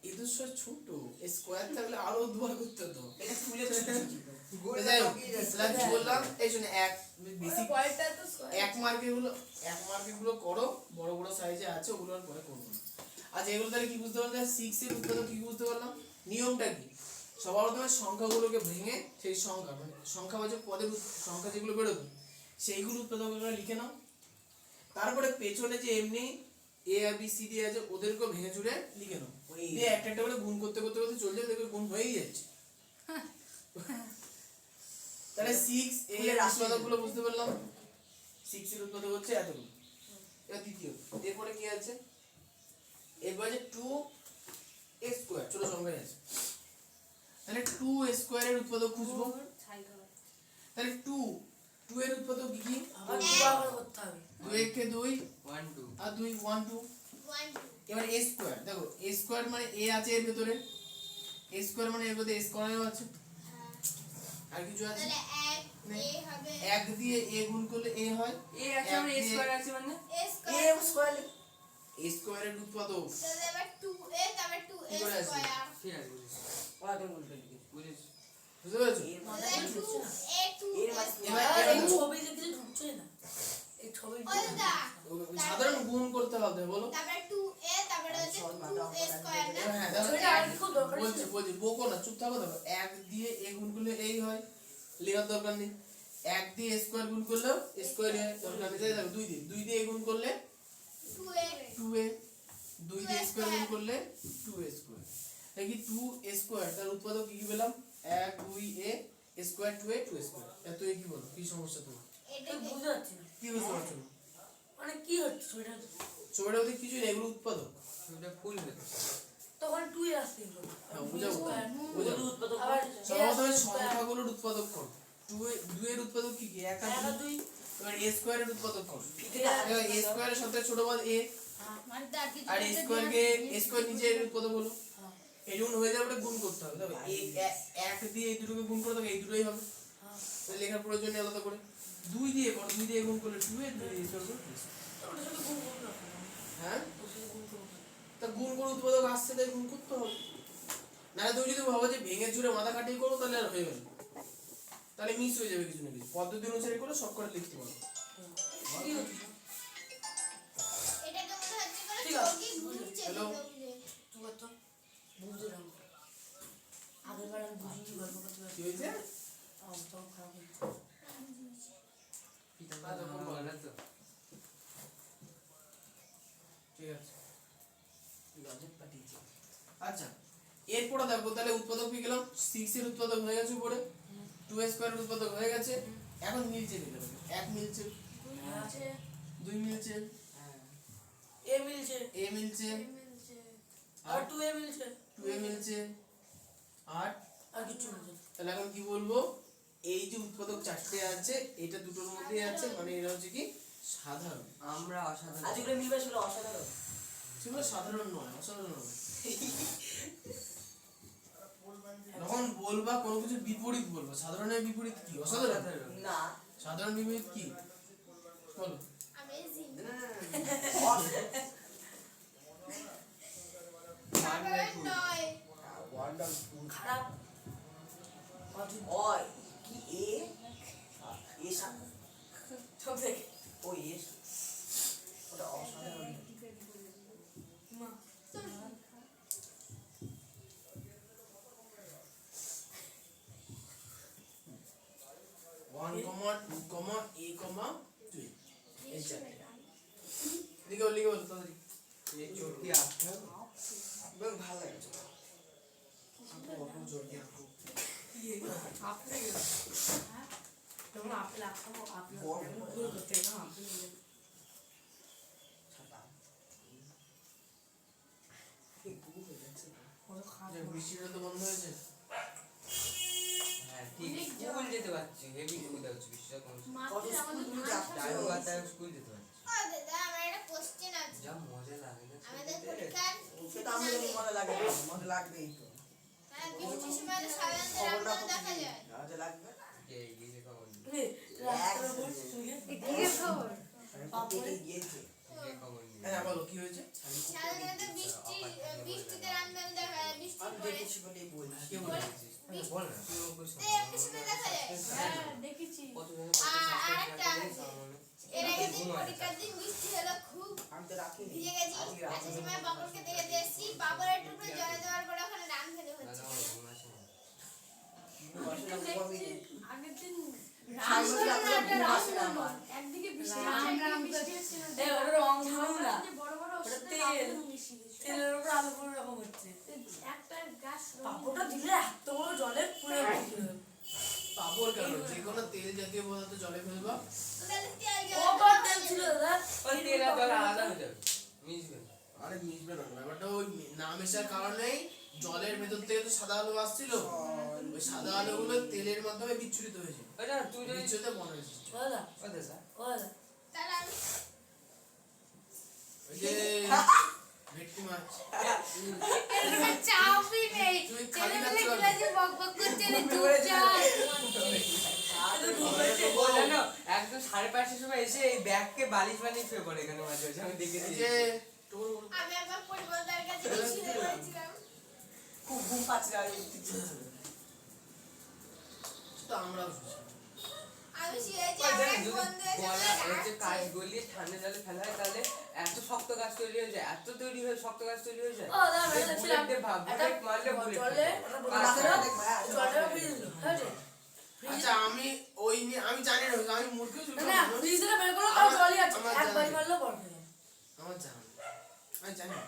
এ তো সব ছোট, স্কয়ার থাকলে আরো দুবার করতে হতো।
এটা ফুলে
যাই হোক, তাহলে কি বললাম? এই শুনে এক বেসিক
পরেরটা তো স্কয়ার
1 মার্কের গুলো করো, বড় বড় সাইজে আছে, ওগুলো আর পরে করবো না। আচ্ছা এগুলো তাহলে কি বুঝতে পারলাম? 6 এর উৎপাদক কি বুঝতে পারলাম? নিয়মটা কি? সবার প্রথমে সংখ্যাগুলোকে ভেঙে সেই সংখ্যা, মানে সংখ্যাবাচক পদের সংখ্যা যেগুলো বেরোবে সেইগুলো উৎপাদক আমরা লিখে নাও। তারপরে পেছনে যে এমনি এ আর বি সি ডি আছে ওদেরকেও ভেঙে চুরে লিখে নাও।
ওই
দিয়ে একটা একটা করে গুণ করতে করতে করতে চলে যাবে, দেখবে গুণ হয়েই যাচ্ছে। তাহলে 6 এর উৎপাদকগুলো বুঝতে পারলাম। 6 এর উৎপাদক হচ্ছে এতগুলো। এবার দ্বিতীয়, এরপরে কি আছে? এরপরে 2 এ স্কয়ার, ছোট সংখ্যায় আছে। তাহলে 2 এ স্কয়ারের উৎপাদক খুঁজবো। তাহলে 2 এর উৎপাদক কি কি?
আবার দুবার করতে হবে
2 একে 2
1 2
আর 2 1 2।
1 2
এবার এ স্কয়ার, দেখো এ স্কয়ার মানে এ আছে এর ভিতরে, এ স্কয়ার মানে এর ভিতরে এ স্কয়ারও আছে, আর কিছু আছে?
তাহলে 1 এ হবে
1 দিয়ে এ গুণ করলে এ হয়,
এ আছে মানে এ স্কয়ার আছে মানে
এ
এ
স্কয়ার।
স্কয়ার
এ স্কয়ারের উৎপাদক
তাহলে এবার 2 এ তারপর 2
কি
এ
করে আসবে?
স্কয়ার।
ঠিক আছে বুঝেছি
ওরা কেন বলবে
বুঝেছি
বুঝতে পেরেছো?
এর
তাহলে
মাঝে
2 এ 2
এর
এ
মাঝে
স্কয়ার।
এবার
আর এই
এবার
ছবিতে কিছু ঢুকছে না এই ছবি
ওই দা
সাধারণ গুণ করতে হবে বলো।
তারপরে 2a তারপরে হচ্ছে 2a স্কয়ার না
হ্যাঁ দেখো,
এটা আর কি খুব দরকার
বলছি বলছি বকো না, চুপ থাকো। দেখো 1 দিয়ে a গুণ করলে এই হয়, লেখার দরকার নেই। 1 দিয়ে স্কয়ার গুণ করলেও স্কয়ার হয়, দরকার নেই। তাই দেখো 2 দিয়ে a গুণ করলে
2a
2a, 2 দিয়ে স্কয়ার গুণ করলে 2a স্কয়ার। দেখি 2a স্কয়ার তার উৎপাদক কি কি পেলাম? 1 2a স্কয়ার 2a 2 স্কয়ার। এত কি বলো, কি সমস্যা তোমার?
এটা
তুই বুঝতে পারছি না
কি বুঝতে পারছো না?
মানে কি হচ্ছে সেটা
ছোটটা ওদের কিছু নেই, এগুলো উৎপাদক।
ওটা ফুল হতো।
তখন তুই আসতে হবে
হ্যাঁ বুঝাবো বুঝাবো।
উৎপাদক
আবার
সর্বপ্রথমে সংখ্যাগুলোর উৎপাদক কর। 2 এর উৎপাদক কি কি? 1 আর 2।
তুই
এবার a স্কয়ারের উৎপাদক কর।
ফিতে
এবার a স্কয়ারের সাথে ছোট পদ a,
মানে তার কিছু
আর
একটা
স্কয়ারকে
দিয়ে
স্কয়ার নিজের উৎপাদক হলো। এই যখন হয়ে যাবে ওটা গুণ করতে হবে। তবে এক দিয়ে এই দুটোকে গুণ করে দেবে, এই দুটোই হবে। তো লেখার প্রয়োজন নেই আলাদা করে। 2 দিয়ে করো, 2 দিয়ে গুণ করলে 2a, 2 দিয়ে স্কয়ার করলে 2a।
ওটা শুধু গুণ করতে হবে
হ্যাঁ,
ওটা শুধু গুণ করতে হবে
তা গুণ করে উৎপাদক আসছে তাই গুণ করতে হবে। না তুমি যদি ভাবো যে ভেঙে চুরে মাথা কাটিয়ে করো তাহলে আর হয়ে গেল, তাহলে মিস হয়ে যাবে কিছু না কিছু। পদ্ধতি অনুসারে করে সব করে লিখতে পারো।
কি হচ্ছে
এটাকে মনে হচ্ছে করে
ঠিক আছে।
চৌকি ঘুরছে
হ্যালো।
বুঝে
তুই কত বুঝলাম আগের বার আমি বুঝিনি গল্প করতে পারছি
কি হয়েছে?
তখন খারাপ হয়েছে
পিতা মাতা বলা তো।
ঠিক আছে, গাজর পাঠিয়েছে। আচ্ছা, এরপরে দেখো তাহলে উৎপাদক পেয়ে গেলাম। 6 এর উৎপাদক হয়ে গেছে উপরে, 2a স্কয়ারের উৎপাদক হয়ে গেছে। এখন মিলছে দিতে হবে। 1 মিলছে,
আছে
2 মিলছে,
এ মিলছে
a মিলছে,
আর 2a মিলছে
2a মিলছে, আর
আর কিছু মিলছে
তাহলে এখন কি বলবো? এই যে উৎপাদক চারটে আছে, এটা দুটোর মধ্যে আছে, মানে এরা হচ্ছে কি সাধারণ।
আমরা অসাধারণ।
আজ যেগুলো মিলবে সেগুলো অসাধারণ।
সেগুলো সাধারণ নয়, অসাধারণ নয়। যখন বলবা কোনো কিছু বিপরীত বলবা। সাধারণের বিপরীত কি? অসাধারণ।
না
সাধারণ বিপরীত কি বলো?
অ্যামেজিং
না,
তারপরে 9
ওয়ান্ডারফুল।
খারাপ অদ্ভুত
ওই কি এ এ সা
সব দেখে
ও এ ওটা অসাধারণ।
মা
1, 2, a, 2 এই চারটে লিখো লিখো তাড়াতাড়ি।
এই চোরটি আঁকতে হবে।
বেশ ভালো লাগছে।
অল্প জলদি আঁকো।
আপেল তখন আপেল আঁকতাম আপেল ভুল করতে না আপেল
ছাতা এই গুগল হয়ে যাচ্ছে না।
ওরা খাবে
যে বৃষ্টিটা তো বন্ধ হয়েছে।
হ্যাঁ, ঠিক। স্কুল যেতে পারছি, হেভি স্কুল যাচ্ছি, বিশ্বাস করুন।
কত স্কুল তুমি যাচ্ছ?
টাইম স্কুল যেতে পারছি।
ও দাদা আমার একটা কোশ্চেন আছে
যা মজা লাগে না
আমাদের
স্কুল যেতে।
পরীক্ষার
সেটা আমাদের মজা লাগে না, মজা লাগবেই তো।
হ্যাঁ বৃষ্টির সময় তো সাধারণত রামদাও দেখা যায়
মজা লাগবে।
কে গিয়ে খবর নেই।
রাস্তায় বলছিস তুই
কি খবর?
পাপড়ে গিয়েছে।
কে খবর নেই।
হ্যাঁ বলো কি হয়েছে?
সাধারণত বৃষ্টিতে রামদাও দেখা যায় বৃষ্টি
আমি
পড়ে
দেখেছি বলেই বলছি।
কে বলেছিস?
বল না, তুই ওর কোশ্চেন।
তো একটা সময় দেখা যায়
হ্যাঁ দেখেছি।
কতজনের
আরেকটা আছে। এর আগের দিন পরীক্ষার দিন বৃষ্টি হলো খুব
আমি তো রাখিনি।
ভিজে গেছি
আজকে
আসার
রাখিনি।
সময় বাবুরকে দেখে দিয়েছি বাবুরের টুকরো জলে দেওয়ার পরে ওখানে রাম খেতে হচ্ছে
আগের দিন
রাম বলে একটা
রাম
আসে না আমার।
একদিকে বৃষ্টি হচ্ছে, একদিকে বৃষ্টি হচ্ছে না।
এই ওটা রং ঝাম না
যে বড় বড়
ওটা
ওষুধের
তেল।
পাপড়ও মিশিয়ে দিয়েছে।
তেলের উপর আলু পুরো রকম হচ্ছে
একটা গাছ
পাপড়টা দিলে এত বড় জলে পুরো
পাপড় কেন? যে কোনো তেল জাতীয় পদার্থ জলে ফেলবা।
তাহলে তেল
কবার তেল ছিল দাদা
ওই তেল আর জল আলাদা হয়ে যাবে, মিশবে না।
আরে মিশবে না, ব্যাপারটা ওই না মেশার কারণেই জলের ভেতর থেকে তো সাদা আলো আসছিল, ওই সাদা আলোগুলো তেলের মাধ্যমে বিচ্ছুরিত হয়েছে।
ওইটা তুই যদি
বিচ্ছুরিত মনে হয়েছে।
দাদা
ওই দাদা,
দাদা
তাহলে আমি
ওই যে ভেটকি মাছ।
এখানে চাপই নেই।
তুমি খালি
ছেলেমেলে
খাচ্ছ
গুলো যে বকবক করছে রে, চুপচাপ।
ও জানো, একদম 5:30 সময় এসে এই ব্যাগকে বালিশ বানিয়ে শুয়ে পড়ে এখানে মাঝে মাঝে, আমি দেখেছি।
এই যে টোল
আমি একবার পরিবর্তনের কাছে শুয়ে পড়েছিলাম
খুব ঘুম পাচ্ছে আর এই কিছু।
তো আমরাও শুছি।
আমি শিখেছি
ওই
আমার
জানেন,
এক
যদি
বন্ধু এসে
গলা হচ্ছে কাজ
হাসছে।
গলিয়ে ঠান্ডা জলে ফেলা হয় তাহলে এত শক্ত গাছ তৈরি হয়ে যায়, এত তৈরি হয়ে শক্ত গাছ তৈরি হয়ে যায়।
ও দাদা
এই
দেখছিলাম
বুলেট দিয়ে ভাব, বুলেট মারলে বুলেট
জলে
মাথাটা দেখবা, হ্যাঁ,
জলটা ফ্রিজ দিল ঠিক আছে
আচ্ছা আমি ওই নিয়ে আমি জানি না, আমি মূর্খ ছিল
না না ফ্রিজ থেকে বের করলো তাও জলই আছে
আমার
একবার
জানা
মারলো বরফ হয়ে যায়
আমার জানা নেই। আমি জানি না।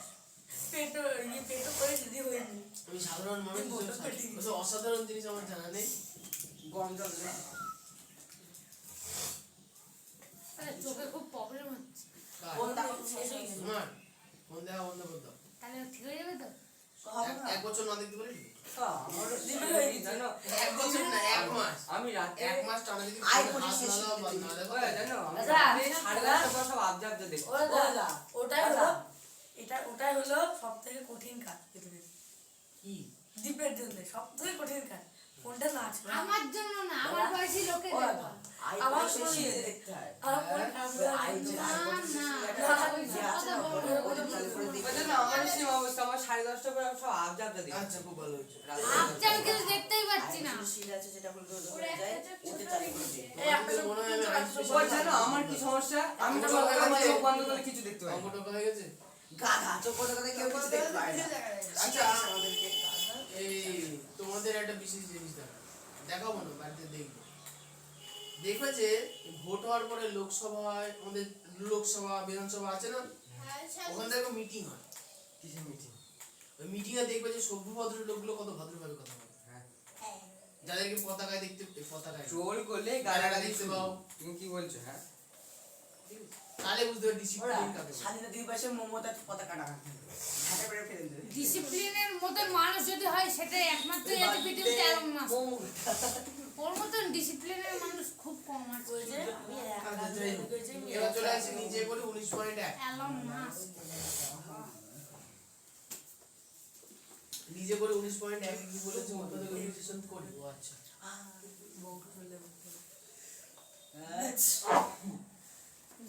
পেটও করে দিদি হয়নি
আমি সাধারণ মানুষ
এই বোতল
হিসেবে
পেটি।
ওসব অসাধারণ জিনিস আমার জানা নেই।
গম জল দে।
আরে চোখে খুব প্রবলেম হচ্ছে
কার?
ফোন দেখো শেষ হয়ে গেছে
তোমার ফোন দেখা বন্ধ করে দাও।
তাহলে ঠিক হয়ে যাবে তো
হবে না?
এক বছর না দেখতে পারি?
আমারও
দিদি হয়ে গেছে
জানো,
এক বছর না, এক মাস।
আমি রাতে
এক মাস টানা যদি
আই
ফোনে হাত
পঁচিশে
না দাও বা
শিখেছি।
না দেখো,
ওই জানো, আমি
আচ্ছা,
রাতে
আচ্ছা,
10:30টার পর সব আবজা আবজা দেখি।
দাদা ওটাই হলো ওটাই হলো সব থেকে কঠিন কাজ পৃথিবীর
কি?
দ্বীপের জন্য সব থেকে কঠিন কাজ কোনটা নাচ
আমার জন্য না আমার বয়সী লোকের
ও
জন্য।
দাদা, আই
আমার
পঁচিশে
শুনিয়ে
শিখে
দে।
দেখতে হয়।
আমার মনে খারাপ হয়ে
আই
যাচ্ছে।
যে
না,
আই পঁচিশে
না,
শিখে
না,
একটা
ওই
যে আছে না,
কথা
ওটা
বলবো।
চালু করে দেখতে
ওই জন্য
হয়।
আমার সেম অবস্থা, আমার 10:30টার পর সব আবজা আবজা দেখি।
আচ্ছা খুব ভালো হয়েছে।
রাতে
আবজা আমি কিছু দেখতেই পাচ্ছি না
আই শিখে আছে যেটা বলতে হয়ে যায়, ওটা চালু করে দিই।
এই একটা
তোমাদের মনে হয় আমি আই special
ওই জানো আমার কি সমস্যা, আমি
অঙ্ক
চোখ
হয়ে গেছে।
চোখ বন্ধ করলে কিছু দেখতে পাই না।
অঙ্ক টঙ্ক হয়ে গেছে?
গাধা, চোখ বন্ধ করে কেউ কিছু দেখতে পায় না।
আচ্ছা
আমাদেরকে
এই তোমাদের একটা বিশেষ জিনিস দেখাবো না, বাড়িতে দেখবো। দেখবে যে ভোট হওয়ার পরে লোকসভায় আমাদের লোকসভা বিধানসভা আছে না,
হ্যাঁ,
ওখান থেকে মিটিং হয়।
কিসের মিটিং?
ওই মিটিং এ দেখবে যে সভ্য ভদ্র লোকগুলো কত ভদ্রভাবে কথা বলে,
হ্যাঁ,
যাদেরকে পতাকায় দেখতে পতাকায়
ট্রোল করলে
গালাগালি
গালাগালি
দিতে
শুরু।
পাও।
তুমি কি বলছো? হ্যাঁ,
তাহলে বুঝতে পারবে
ওরা
ডিসিপ্লিন কাকে বলে।
স্বাধীনতা দিবসে মমতার পতাকা টাঙানো ঢাকা করে ফেলে দেবে।
ডিসিপ্লিনের মতন মানুষ যদি হয় সেটাই একমাত্র আছে পৃথিবীতে এরকম না ওর মতন ডিসিপ্লিনের মানুষ খুব কম আছে
ওই যে আমি
আচ্ছা, যাই হোক। এবার চলে আসি নিচে করে 19.1
অ্যালন মাস্ক
নিজে করে 19.1 কি বলেছে ওটা থেকে বিশ্লেষণ করি। ও আচ্ছা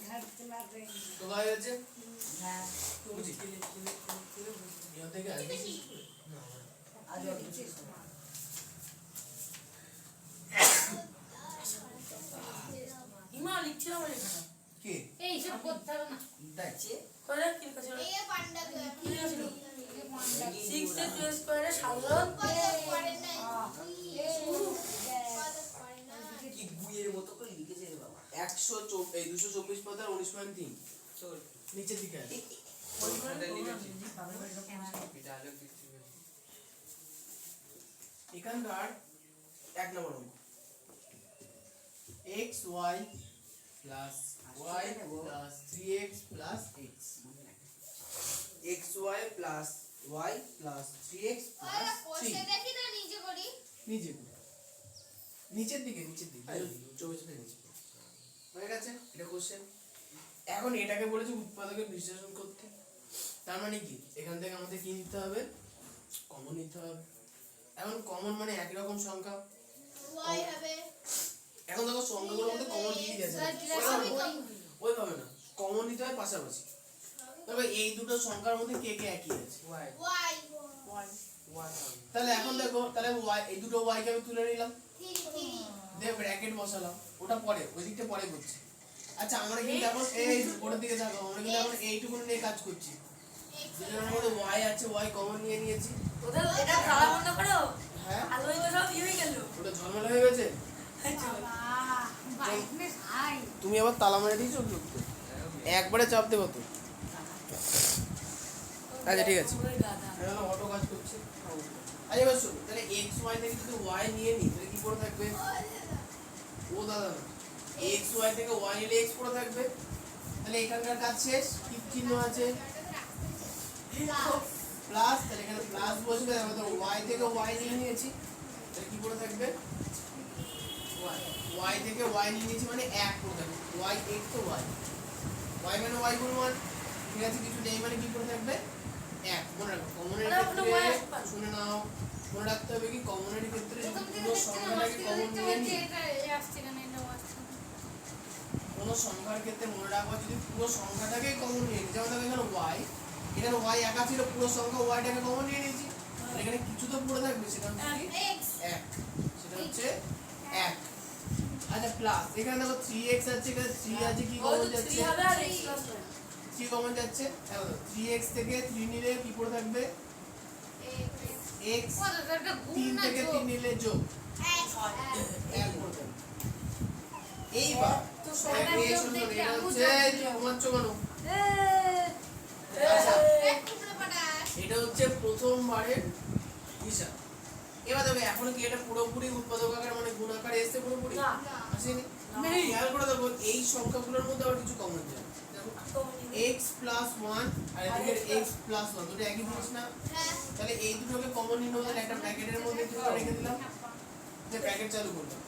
ঘর চলা রে
তো হয়ে গেছে
হ্যাঁ,
বুঝি এখান থেকে আর বেশি না
আজ
হিমা লিখছিলাম আমার এখানে
কে
এই সব করতে হবে না
দেখছে
করে কি লিখেছিল
এই পান্ডা তো
কি লিখেছিল
এই মানটা
6 এর 2 স্কয়ারে সাধারণ
কত করে না কত করে না
কি গুয়ের মতো করে লিখেছে রে বাবা।
224 পাতার 19.3
চল
নিচের দিকে আছে।
ওটা লিখেছি। এটা আলো কিছু বলছি।
এখানকার এক নম্বর অঙ্ক x y plus y plus 3x plus x x y plus y plus 3x
ওরা
plus
কোষে
3
দেখি না নিজে করি
নিচে নিচের দিকে চৌবিশটা নিচে হয়ে গেছে এটা কোশ্চেন। এখন এটাকে বলেছে উৎপাদকের বিশ্লেষণ করতে, তার মানে কি এখান থেকে আমাদের কি নিতে হবে, কমন নিতে হবে। এখন কমন মানে একই রকম সংখ্যা,
y হবে
এখন দেখো সংখ্যাগুলোর মধ্যে কমন কি আছে ওইভাবে না, কমন নিতে হয় পাশাপাশি। তবে এই দুটো সংখ্যার মধ্যে কে কে একই আছে,
Why?
y
Why?
তাহলে এখন দেখো তাহলে y এই দুটো y কে আমি তুলে নিলাম,
3
দিয়ে ব্র্যাকেট বসালাম, ওটা পরে ওই দিকটা পরে করছি। আচ্ছা আমরা কিন্তু এখন এই ওটার দিকে থাকো, আমরা কিন্তু এখন এইটুকু নিয়ে কাজ করছি। দুজনের মধ্যে y আছে, y কমন নিয়ে নিয়েছি।
ওদের এটা খাওয়া বন্ধ করো
হ্যাঁ
আলো তো সব হয়ে গেল
ওটা ঝলমলে হয়ে গেছে।
ব্রাইটনেস হাই
তুমি আবার তালা মেরে দিয়েছো ঢুকতে, একবারে চাপ দেবো তো। আচ্ছা ঠিক আছে, এখন অটো কাজ করছে। আচ্ছা এবার শোনো, তাহলে x y থেকে যদি y নিয়ে নিই তাহলে কি পড়ে থাকবে, ও দাদা না, x y থেকে y নিলে x পড়ে থাকবে। তাহলে এখানকার কাজ শেষ, কি চিহ্ন আছে প্লাস, তাহলে এখানে প্লাস বসবে। আমরা তো y থেকে y নিয়ে নিয়েছি, তাহলে কি পড়ে থাকবে y থেকে y নিয়ে নিয়েছি মানে 1 পড়ে থাকবে, y x তো y মানে y গুণ 1, ঠিক আছে, কিছু নেই মানে কি পড়ে থাকবে 1। মনে রাখো কমনের ক্ষেত্রে শুনে নাও, মনে রাখতে হবে কি কমনের ক্ষেত্রে যদি পুরো সংখ্যাটাকে কমন নিয়ে নিই, কোনো সংখ্যার ক্ষেত্রে মনে রাখবা যদি পুরো সংখ্যাটাকে কমন নিয়ে নিই, যেমন দেখো এখানে y একা ছিল, পুরো সংখ্যা yটাকে কমন নিয়ে নিয়েছি, আর এখানে কিছু তো পড়ে থাকবে, সেটা হচ্ছে কি
x
1, সেটা হচ্ছে 1। আচ্ছা প্লাস এখানে দেখো 3x আছে, এখানে 3 আছে, কি
ওই
কমন
তো
যাচ্ছে?
3 হবে আর x প্লাস 1
3 কমন যাচ্ছে। দেখো 3x থেকে 3 নিলে কি পড়ে থাকবে? x।
ও দাদা এটা গুণ
3
না
থেকে
যোগ
3 নিলে যোগ 1 পড়ে থাকবে। এইবার
তো
এটা
এই
যোগ
শুনুন,
দেখতে
এটা
আঙুল
হচ্ছে
যাচ্ছে।
যে ঘুমাচ্ছ কেন?
এ
আচ্ছা।
এ
এটা হচ্ছে প্রথমবারের হিসাব। এবার দেখো এখন কি এটা পুরোপুরি উৎপাদক আকার মানে গুণ আকারে এসছে পুরোপুরি?
না।
আসেনি।
নেই।
খেয়াল করে দেখো এই সংখ্যাগুলোর মধ্যে আবার কিছু কমন যায়। দেখো x প্লাস 1 আর এদিকে x প্লাস 1 দুটো একই জিনিস না? তাহলে এই দুটোকে কমন নিয়ে নেবো, তাহলে একটা ব্র্যাকেটের মধ্যে দুটো রেখে দিলাম, যে ব্র্যাকেট চালু করলাম।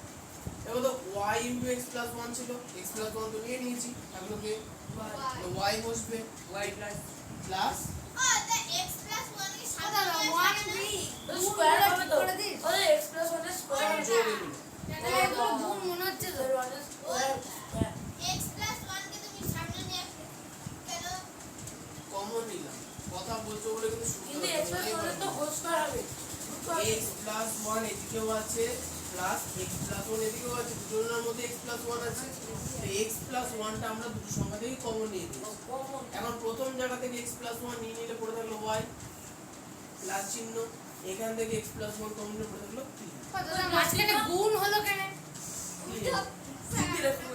দেখো তো y ইনটু x প্লাস 1 ছিল, x প্লাস 1 তো নিয়ে নিয়েছি, তাহলে কি y বসবে
y প্লাস
প্লাস
ও দাদা 1 3
তো স্কয়ার হবে তো
করে দিস।
ওরে x প্লাস 1 এর স্কয়ার
যোগ এগুলো।
তাহলে এগুলো গুণ মনে হচ্ছে তো।
1 এর স্কয়ার
কমন নিলাম, কথা বলছো বলে কিন্তু
কিন্তু x প্লাস 1 এর তো হোল স্কয়ার হবে
x প্লাস 1 এদিকেও আছে প্লাস x প্লাস 1 এদিকেও আছে, দুটোর মধ্যে x প্লাস 1 আছে। তো x প্লাস 1 টা আমরা দুটো সংখ্যা থেকেই কমন নিয়ে দিয়েছি।
কমন
এখন প্রথম জায়গা থেকে x প্লাস 1 নিয়ে নিলে পড়ে থাকলো y প্লাস চিহ্ন, এখান থেকে x প্লাস 1 কমন নিলে পড়ে থাকলো 3।
ও দাদা মাঝখানে গুণ হলো কেন?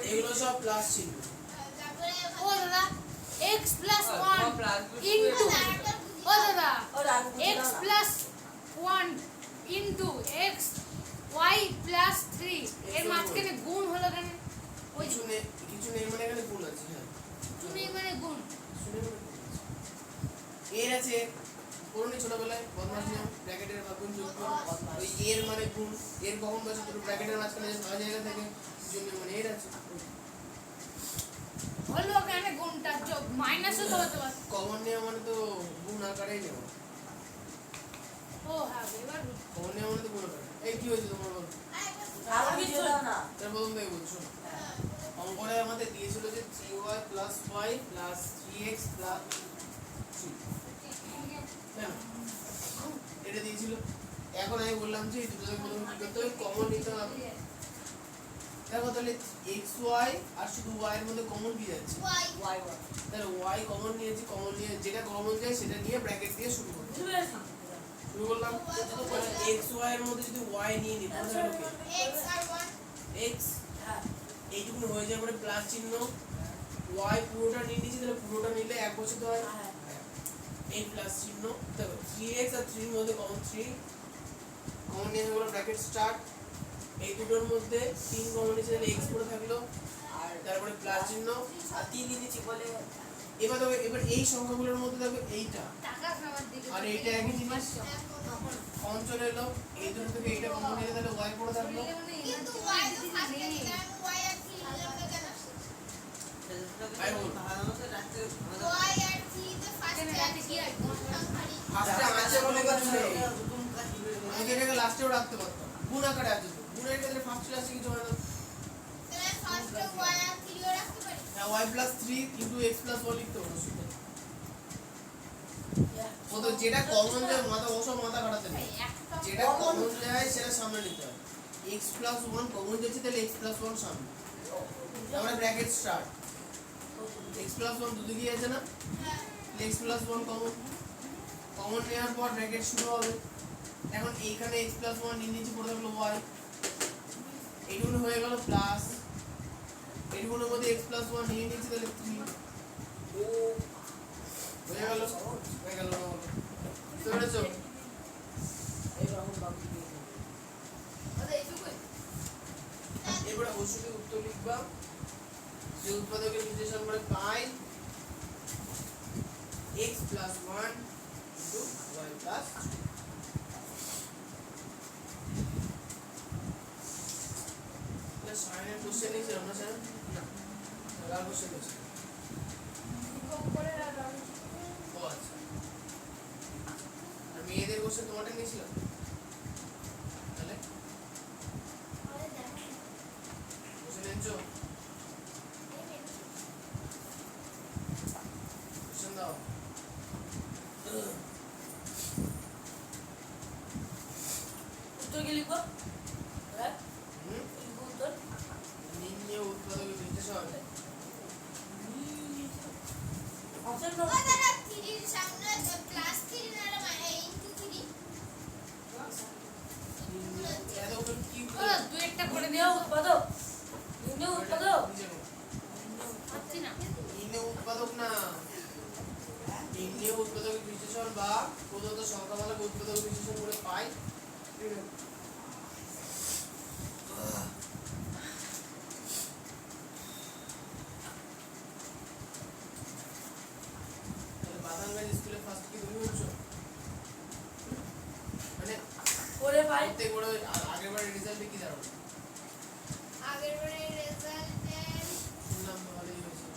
এগুলো সব প্লাস চিহ্ন।
ও দাদা x প্লাস
ও
1
প্লাস
ইনটু ও দাদা
ওর আগে
x plus 1 into x y plus 3 এর মাঝখানে গুণ হলো কেন? ওই
কিছু নেই মানে এখানে গুণ আছে। হ্যাঁ
তুমি মানে গুণ
শুনে মানে গুণ আছে। এর আছে পুরনো ছোটবেলায় বদমাস নিয়ম, ব্র্যাকেটের বা গুণ যোগ করো। ওই এর মানে গুণ, এর কখন বসে দুটো ব্র্যাকেটের মাঝখানে যে ফাঁকা জায়গা থাকে জন্য মানে এর আছে।
হলো কেন গুণটা যোগ মাইনাসও তো হতে পারে।
কমন নেওয়া মানে তো গুণ আকারেই নেওয়া।
ও হ্যাঁ এবার
কমন নেওয়া মানে তো গুণ আকারে। এই কি হয়েছে তোমার বলো?
আরো কিছু দাও না
তার প্রথম থেকে বলছো। অঙ্কনে আমাদের দিয়েছিল যে 3y plus 5 plus 3x plus 3, তাই না? এটা দিয়েছিল। এখন আমি বললাম যে এই দুটো থেকে প্রথমে কি করতে হবে? কমন নিতে হবে। দেখো তাহলে xy আর শুধু y এর মধ্যে কমন কি যাচ্ছে?
y
তাহলে y কমন নিয়েছি, কমন নিয়ে যেটা কমন যায় সেটা নিয়ে ব্র্যাকেট দিয়ে শুরু করব।
বুঝতে পেরেছি
শুরু করলাম। তাহলে xy এর মধ্যে যদি y নিয়ে নিই তাহলে হলো কি? x
হ্যাঁ
এইটুকু হয়ে যাবে পরে প্লাস চিহ্ন, y পুরোটা নিয়ে নিয়েছি, তাহলে পুরোটা নিলে এক বসাতে হয়,
হ্যাঁ
এই প্লাস চিহ্ন। দেখো 3x আর 3 এর মধ্যে কমন 3, কমন নিয়ে হলো ব্র্যাকেট স্টার্ট। এই দুটোর মধ্যে 3 কমন নিয়েছি, তাহলে x পড়ে থাকলো,
আর
তারপরে প্লাস চিহ্ন।
আর 3 দিয়েছি বলে
এবার দেখো এবার এই সংখ্যাগুলোর মধ্যে দেখো এইটা
টাকা খাবার দিকে
আর এইটা একই জিনিস কমন চলে এলো, এই দুটো থেকে এইটা কমন নিলে তাহলে y পড়ে থাকলো। আই বল
ভালোমতো রাখতে
ফার্স্টে আছে বলে কিছু নেই, আমি এটাকে লাস্টেও রাখতে পারতাম, গুণ আকারে আছে তো, গুণের ক্ষেত্রে ফার্স্ট লাস্টে কিছু হয় না। হ্যাঁ y plus 3 into x plus 1 লিখতে পারো সেটা। ও তো যেটা কমন যায় মাথা ওসব মাথা কাটাতে নেই, যেটা কমন যায় সেটা সামনে নিতে হয়। x প্লাস 1 কমন যাচ্ছে, তাহলে x প্লাস 1 সামনে, তারপরে ব্র্যাকেট স্টার্ট। x প্লাস 1 দুদিকেই আছে না, x প্লাস 1 কমন, কমন নেওয়ার পর ব্র্যাকেট শুরু হবে। এখন এইখানে x প্লাস 1 নিয়ে নিচে পড়ে থাকলো y, এইটুকুন হয়ে গেল প্লাস, এইটুকুনের মধ্যে x প্লাস 1 নিয়ে নিয়েছি, তাহলে 3 হয়ে গেল, হয়ে গেল না বলো? বুঝতে পেরেছো?
এইরকম বাকি দিয়ে
এবারে ওষুধের উত্তর লিখবা, যে উৎপাদকের নির্দেশন করে পাই x plus 1 into y plus 2। এটা সাইনের কোশ্চেন নিয়েছি আমরা স্যার না, আর কোশ্চেন নিয়েছি। ও আচ্ছা, আর মেয়েদের কোশ্চেন তোমারটা নিয়েছিলাম তাহলে কোশ্চেন নিয়েছো? কোশ্চেন দাও।
উত্তর কি লিখবো হ্যাঁ
হুম
লিখবো উত্তর
সংখ্যামালাকে উৎপাদক বিশ্লেষণ করে পাই। তাহলে বাদামগঞ্জ স্কুলে ফার্স্ট কি তুমি হচ্ছ? মানে
করে পাই
প্রত্যেক বড় আগের বারের রেজাল্টে কি দাঁড়ালো?
আগের বারের রেজাল্টে
শুনলাম তো ভালোই হয়েছে।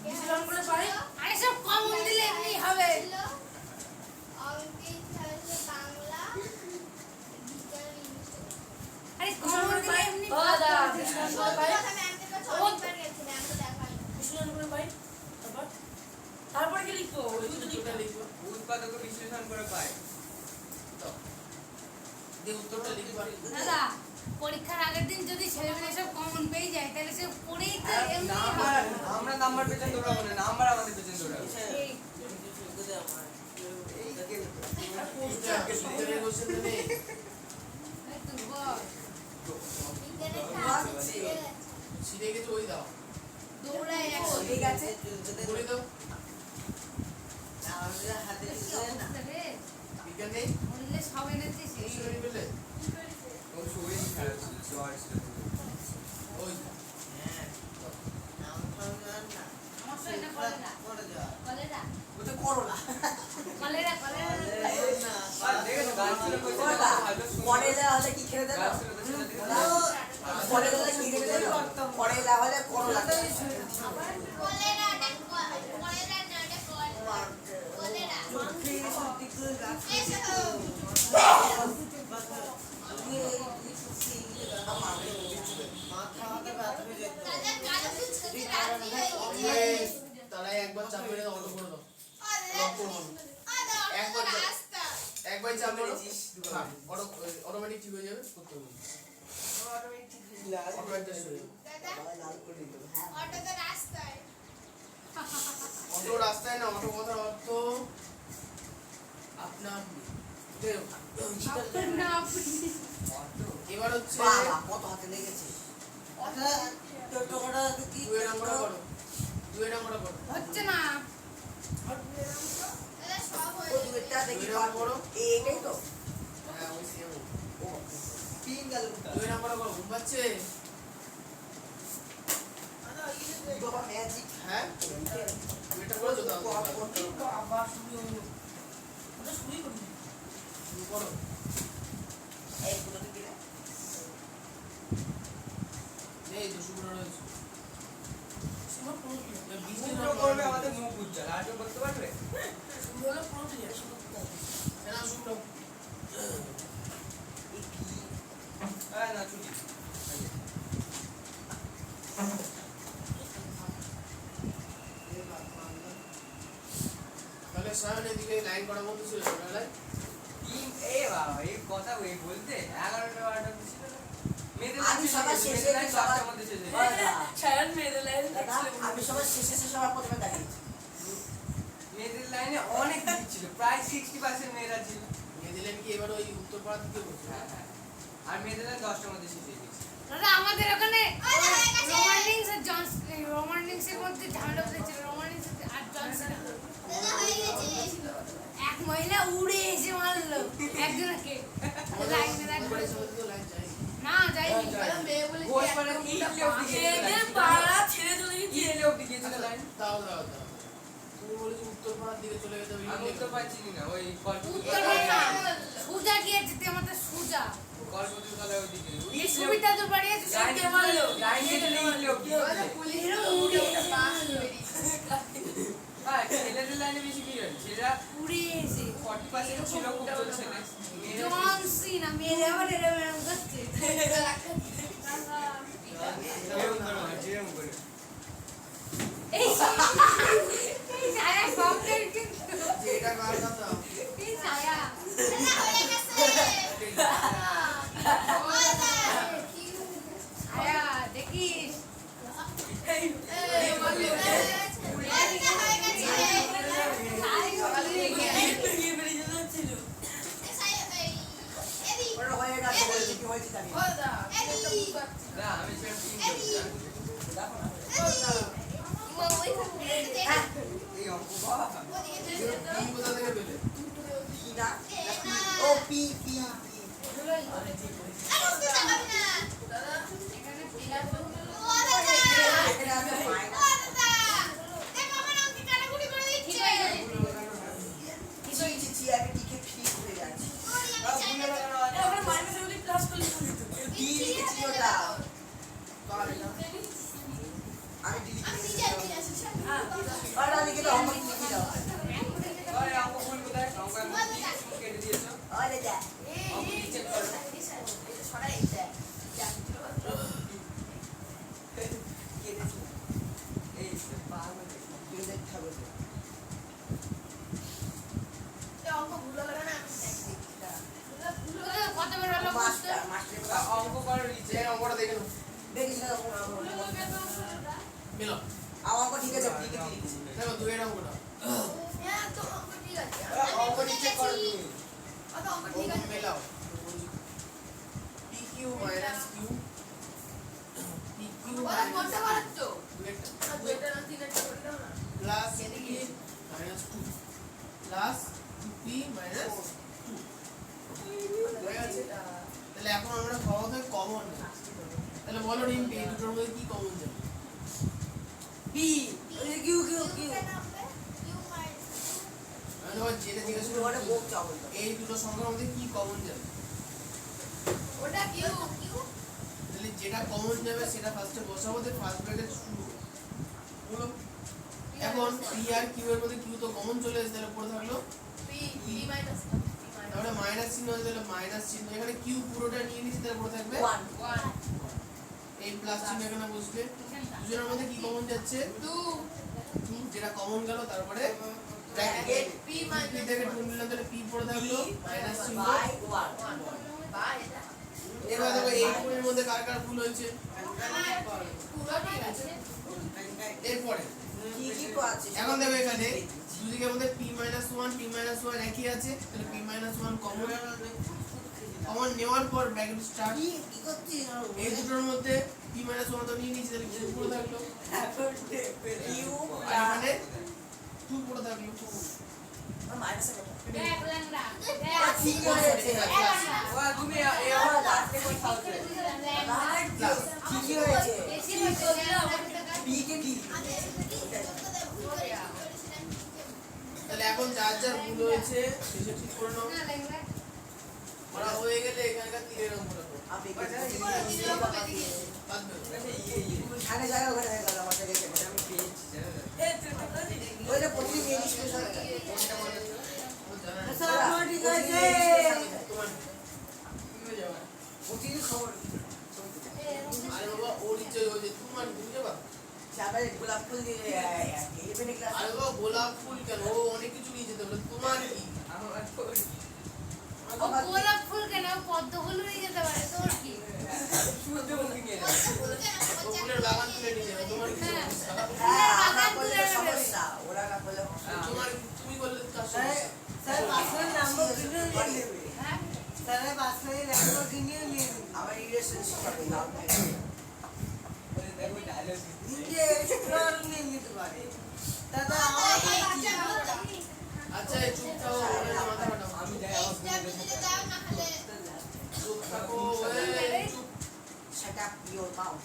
বিশ্লেষণ করে পাই
আরে সব কমন দিলে এমনি হবে।
অঙ্কে হচ্ছে বাংলা, বিজ্ঞান, ইংলিশ।
আরে কমন দিলে এমনি
ও দাদা
হবে।
বিশ্লেষণ করে
সত্যি
পাই
কথা ম্যামকে তো ছয়বার গেছি, ম্যামকে দেখাই।
বিশ্লেষণ করে পাই তারপর কি লিখবো ওই তো
উত্তরটা লিখবো।
উৎপাদক বিশ্লেষণ করে পাই।
দাও। দিয়ে উত্তরটা লিখবো।
দাদা পরীক্ষার আগের দিন যদি ছেলেমেয়ে সব কমন পেয়ে যায় তাহলে সে পড়েই তো এমনি
নাম্বার
হবে।
আমরা নাম্বার পেছন দৌড়াবো না, নাম্বার আমাদের পেছন দৌড়াবো।
এই,
উত্তরের কোশ্চেন তো নেই।
এই তো বল।
বিজ্ঞানের কাজ ছিঁড়ে গেছে।
ছিঁড়ে গেছে ওই দাও।
দৌড়ায় একশো।
ঠিক আছে
বলে দাও।
হাতে
কি অবস্থা রে?
বিজ্ঞান নেই?
বললে সব এনেছিস এই।
কোশ্চেন নেই বললে?
ওর শরীর খারাপ ছিল, জ্বর ছিল।
ওই
আমার তো এটা কলেরা। কলেরা।
ওটা করোনা
কলেরা কলেরা।
আর দেখেছো গাছগুলো কইছে না, ভালো শুনছে।
করেলা হলে কি খেতে দেবো
গাছগুলো তো ছিল, দেখেছো?
করেলা হলে কি খেতে দেবো করেলা হলে করোলা
কলেরাটা কলেরা না, এটা কলেরা। কলেরা। এসো। দাদা কালো ফুচকাতে রাজি হয়ে গেছে।
তারাই একবার চাপ মেরে অটো করে দাও।
একবার রাস্তা।
একবার চাপ মেরে অটোমেটিক ঠিক হয়ে যাবে। করতে হবে অটোমেটিক হয়ে যাবে।
দাদা অটো তো রাস্তায়।
অটো রাস্তায় না, অটো কথার অর্থ আপনা আপনি।
না আপনি।
এবার হচ্ছে
বাবা কত হাতে লেগেছে টোটোটা কি
দুয়ের নাম্বারটা করো। দুয়ের নাম্বারটা করো।
হচ্ছে না।
দাদা সব হয়ে
ওই
যাবে।
দুইটা দেখি
দুয়ের নাম্বার করো।
এইটাই তো
হ্যাঁ ওই সেম।
ও তিন গেল
দুয়ের নাম্বারটা করো। ঘুম পাচ্ছে?
বাবা ম্যাজিক
হ্যাঁ দুইটা করে দাও।
আবার শুরু হলো
ওটা শুরুই করি
শুরু করো।
এই গুলোতে দিলে
এই তো শুরু রয়েছে।
শুরু পুরো
এবার
মুখ
20
তো করবে আমাদের মুখ উজ্জ্বল, আর কেউ করতে পারবে?
হলো পুরো ক্লিয়ার শুরু
না শুরু
হ্যাঁ না ছুটি।
তাহলে সায়নের দিকে লাইন করা বন্ধ ছিল ছোটবেলায়।
এ বাবা এই কথা ওই বলতে 11টা 12টা ছিল না? মেয়েদের
আমি সবার শেষে
মেয়েদের লাইন
সবার-
10টার মধ্যে শেষ হয়ে যায়।
দাদা,
ছায়ান মেরে লাইন
দাদা, আমি সবার শেষে সবার প্রথমে দাঁড়িয়েছি
মেয়েদের লাইনে অনেক ভিড় ছিল, প্রায় 60% মেয়েরা ছিল।
মেয়ে দিলেন কি এবার ওই উত্তরপাড়া থেকে বলছে।
হ্যাঁ হ্যাঁ, আর মেয়েদের লাইন 10টার মধ্যে শেষ হয়ে গেছে।
দাদা আমাদের ওখানে
হয়ে গেছে।
রোমান্টিক্স এর মধ্যে ঝামেলা হয়েছিল। রোমান্টিক্স আর জনসন
দাদা হয়ে গেছে।
এক মহিলা উড়ে এসে মারলো একজনকে লাইনে দাঁড়িয়ে
উত্তরপাড়ার সামনে থেকে লাইন যায়।
না যাইনি।
ঘোষপাড়া কি ইটলি অবধি গিয়েছিল
এদের
লাইন?
পাড়া ছেড়ে চলে গেছে
ইটলি অবধি গিয়েছিল লাইন?
দাও দাও দাও। তুমি বলেছো উত্তরপাড়ার দিকে চলে যেতে হবে।
আমি উত্তর পাচ্ছি না, ওই
উত্তর না সুজা গিয়েছে তুই আমাদের সুজা
কলকাতার তলায় ওইদিকে।
এই সুবিধা তোর বাড়ি আছে
লাইন
সুবিধা মারলো
লাইন কেটে ইটলি অবধি গিয়েছে। হ্যাঁ, ছেলেদের লাইনে বেশি ভিড় হয়। ছেলেরা
উড়ে এসে
40% ছিল খুব জোর ছেলে। মেয়েরা
জন সিনা মেরে আবার এরম এরম করছে
যেরম করে হয়, যেরম করে।
এই এই ছায়া কমপ্লেন কিন্তু
যে এটা কার কথা?
এই ছায়া
দাদা হয়ে গেছে।
ছায়া দেখিস
ওটা হয়ে গেছে বলেছি কি হয়েছে জানি না।
না, আমি সেরকম ফিল করি না।
দেখো না
এই অঙ্ক বাবা।
কি কোথা থেকে পেলে?
না ও পি পি পি
আরে তুই তাকাবি না
দাদা
এখানে পিলার
ও দাদা
এখানে আছে
ও
মাইনাস
দাদা দেখ আমার নাম কি কাটাকুটি করে
ঠিক
দিচ্ছে
হয়ে যাবে
ছি ছি ছি আমি টিকে ফিট হয়ে যাচ্ছি
ওরে আমি চাই না
ওখানে মাইনাস এগুলি প্লাস করলে কি হতো
ডি লিখেছি ওটা আমি ডি
আমি
লিখেছি
নিজে দিয়ে আসছি
ওটা লিখে দাও আমাকে লিখে দাও
ওই অঙ্ক ভুল কোথায়? অঙ্ক আমি কি কেটে দিয়েছো?
আরে যা
অঙ্ক কি check করো?
সরাই এটা
কেটেছি। এই সে পাগল দেখো।
তুই দেখতে হবে
অঙ্ক ভুল হলো না
কত বের হলো
মাস্টার মাস্টার
তা অঙ্ক করো নিচে।
যে অঙ্কটা দেখে নাও
দেখিস না
মিলো
আমার ঠিক আছে ঠিক আছে লিখেছি
দেখো দুইয়ের অঙ্কটা
হ্যাঁ তো অঙ্ক ঠিক আছে
অঙ্ক নিচে করো তুমি।
অত অঙ্ক ঠিক
অঙ্ক
আছে
মেলাও PQ minus Q PQ
ওরা করতে পারছো
দুইয়েরটা
আর দুইটা না তিনটা করে দাও না
plus P minus 2 plus 2P minus 2 হয়ে গেছে তাহলে এখন আমরা সহজ হয় কমন তাহলে বলো রিম্পি এই দুটোর মধ্যে কি কমন যাবে
পি কিউ কিউ কিউ
আমি তোমার যেটা জিজ্ঞেস
ওটা
করবো
বোক চাও বলতো
এই দুটো সংখ্যার মধ্যে কি কমন যাবে
ওটা কিউ
তাহলে যেটা কমন যাবে সেটা ফার্স্টে বসাবো দিয়ে ফার্স্ট ব্র্যাকেট শুরু বলো এখন পি আর কিউ এর মধ্যে কিউ তো কমন চলে এসেছে তাহলে পড়ে থাকলো
পি পি মাইনাস
তাহলে মাইনাস চিহ্ন আছে তাহলে মাইনাস চিহ্ন এখানে কিউ পুরোটা নিয়ে নিচ্ছি তাহলে পড়ে থাকবে
1
এই প্লাস চিহ্ন এখানে বসবে দুজনের মধ্যে কি কমন যাচ্ছে
2
যেটা কমন গেল তারপরে ব্র্যাকেট
পি
পি
মাইনাস
থেকে 2 নিলাম তাহলে পি পড়ে থাকলো মাইনাস চিহ্ন
বাই 1
বা এটা
এবার দেখো এই কোণের মধ্যে কার কার ভুল হয়েছে
পুরো ঠিক আছে
এরপরে
কি কি তো আছে
এখন দেখো এখানে দুদিকের মধ্যে p 1 p 1 একই আছে তাহলে p 1 কমন কমন নেওয়ার পর ব্র্যাকেট স্টার্ট
কি করছিস
এই দুটোর মধ্যে p 1 তো নিয়ে নিয়েছি তাহলে কি পুরো থাকলো
কিউ
আর এখানে 2 পুরো থাকলো
মাইনাস
দেখ ল্যাংড়া
ঠিক হয়েছে
ও তুমি এই আমার লাস্টে কোন খাওয়াতে?
ঠিকই হয়েছে
বেশি হয়েছে
পি কে ডি
তাহলে এখন যার যার ভুল হয়েছে সেটা ঠিক করে নাও
না ল্যাংড়া
ওরা হয়ে গেলে এখানকার তীরের অঙ্কটা করো
আপনি
বাদ দেবো
আগে জায়গা ওখানে হয়ে গেল আমার দেখে
এটা আমি পেয়েছি জানো না?
এ তুই তো করে দিবি
ওই যে প্রতি মিনিট স্পেশাল
কোনটা বলো তো? ও জানা নেই।
স্যার আমার ঠিক আছে
তোমার কি হয়ে যাবে
প্রতিদিন খবর
আরে বাবা ওর ইচ্ছে হয়েছে তোমার বুঝে পারো
সামনে গোলাপ ফুল দিয়ে 11 ক্লাস
আরে বাবা গোলাপ ফুল কেন ও অনেক কিছু নিয়ে যেতে পারে তোমার কি
আমার তো
ও গোলাপ ফুল কেন পদ্ম ফুল নিয়ে যেতে পারে তোর কি
সূর্যমুখী নিয়ে যাবে।
ও ফুলের বাগান তুলে নিয়ে যাবে তোমার কি
হ্যাঁ।
সমস্যা
হ্যাঁ
বাগান
আমার
তুলে
বললে
নেবে।
সমস্যা ওরা না বললে
তোমার তুমি বললে তার সমস্যা
স্যার পাসওয়ার্ড নাম্বার কিনে নিয়ে
হ্যাঁ
স্যার পাসওয়ার্ড নাম্বার কিনে নিয়ে আমার রিলেশনশিপ হবে নাম
ওই দেখো ডায়লগ
নিজে শুক্রবার নিয়ে নিতে পারে দাদা
আচ্ছা এই চুপ থাকো ওরে মাথা ফাটাও
আমি যাই আমার
চুপ থাকো এই চুপ
সেট আপ ইওর মাউথ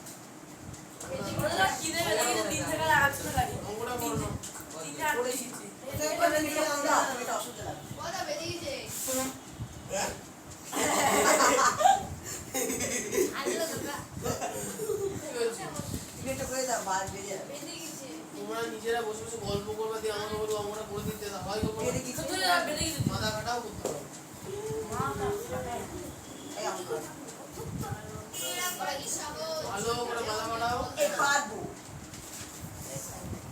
ওরা কিনে গেলে 3 থেকে 8 টাকা লাগে
অঙ্কটা করো না
3
করে দিচ্ছি এটা নিয়ে আমরা এটা অসুবিধা লাগে
কথা বেরিয়েছে
আলো দাদা
কি হয়েছে
এটা করে দাও বাল বেরিয়ে যাবে
বেরিয়ে গেছে
তোমরা নিজেরা বসে বসে গল্প করবে দিয়ে আমাকে বলবো আমরা করে দিতে দাও হয় গো
বেরিয়ে গেছে
তুই বেরিয়ে গেছে
মাথা ফাটাও করতে পারো
এই আমরা
ভালো করে মাথা ফাটাও
এই পারবো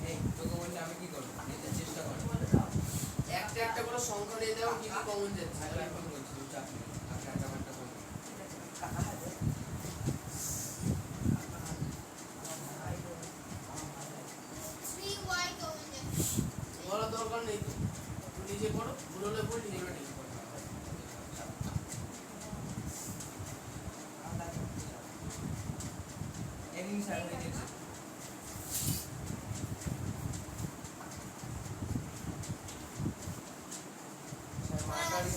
এই তোকে বললে আমি কি করব নিতে চেষ্টা কর
একটা একটা করে সংখ্যা দিয়ে দাও কি কি কমন যাচ্ছে
আমি এখন বলছি তুই চাপ নিবি একটা একটা একটা বল
কাকা হাতে
বলার দরকার নেই তো তুমি নিজে পড়ো ভুল হলে বল নিজে ঠিক করো
এদিন স্যার হয়ে গেছে স্যার মার্কারি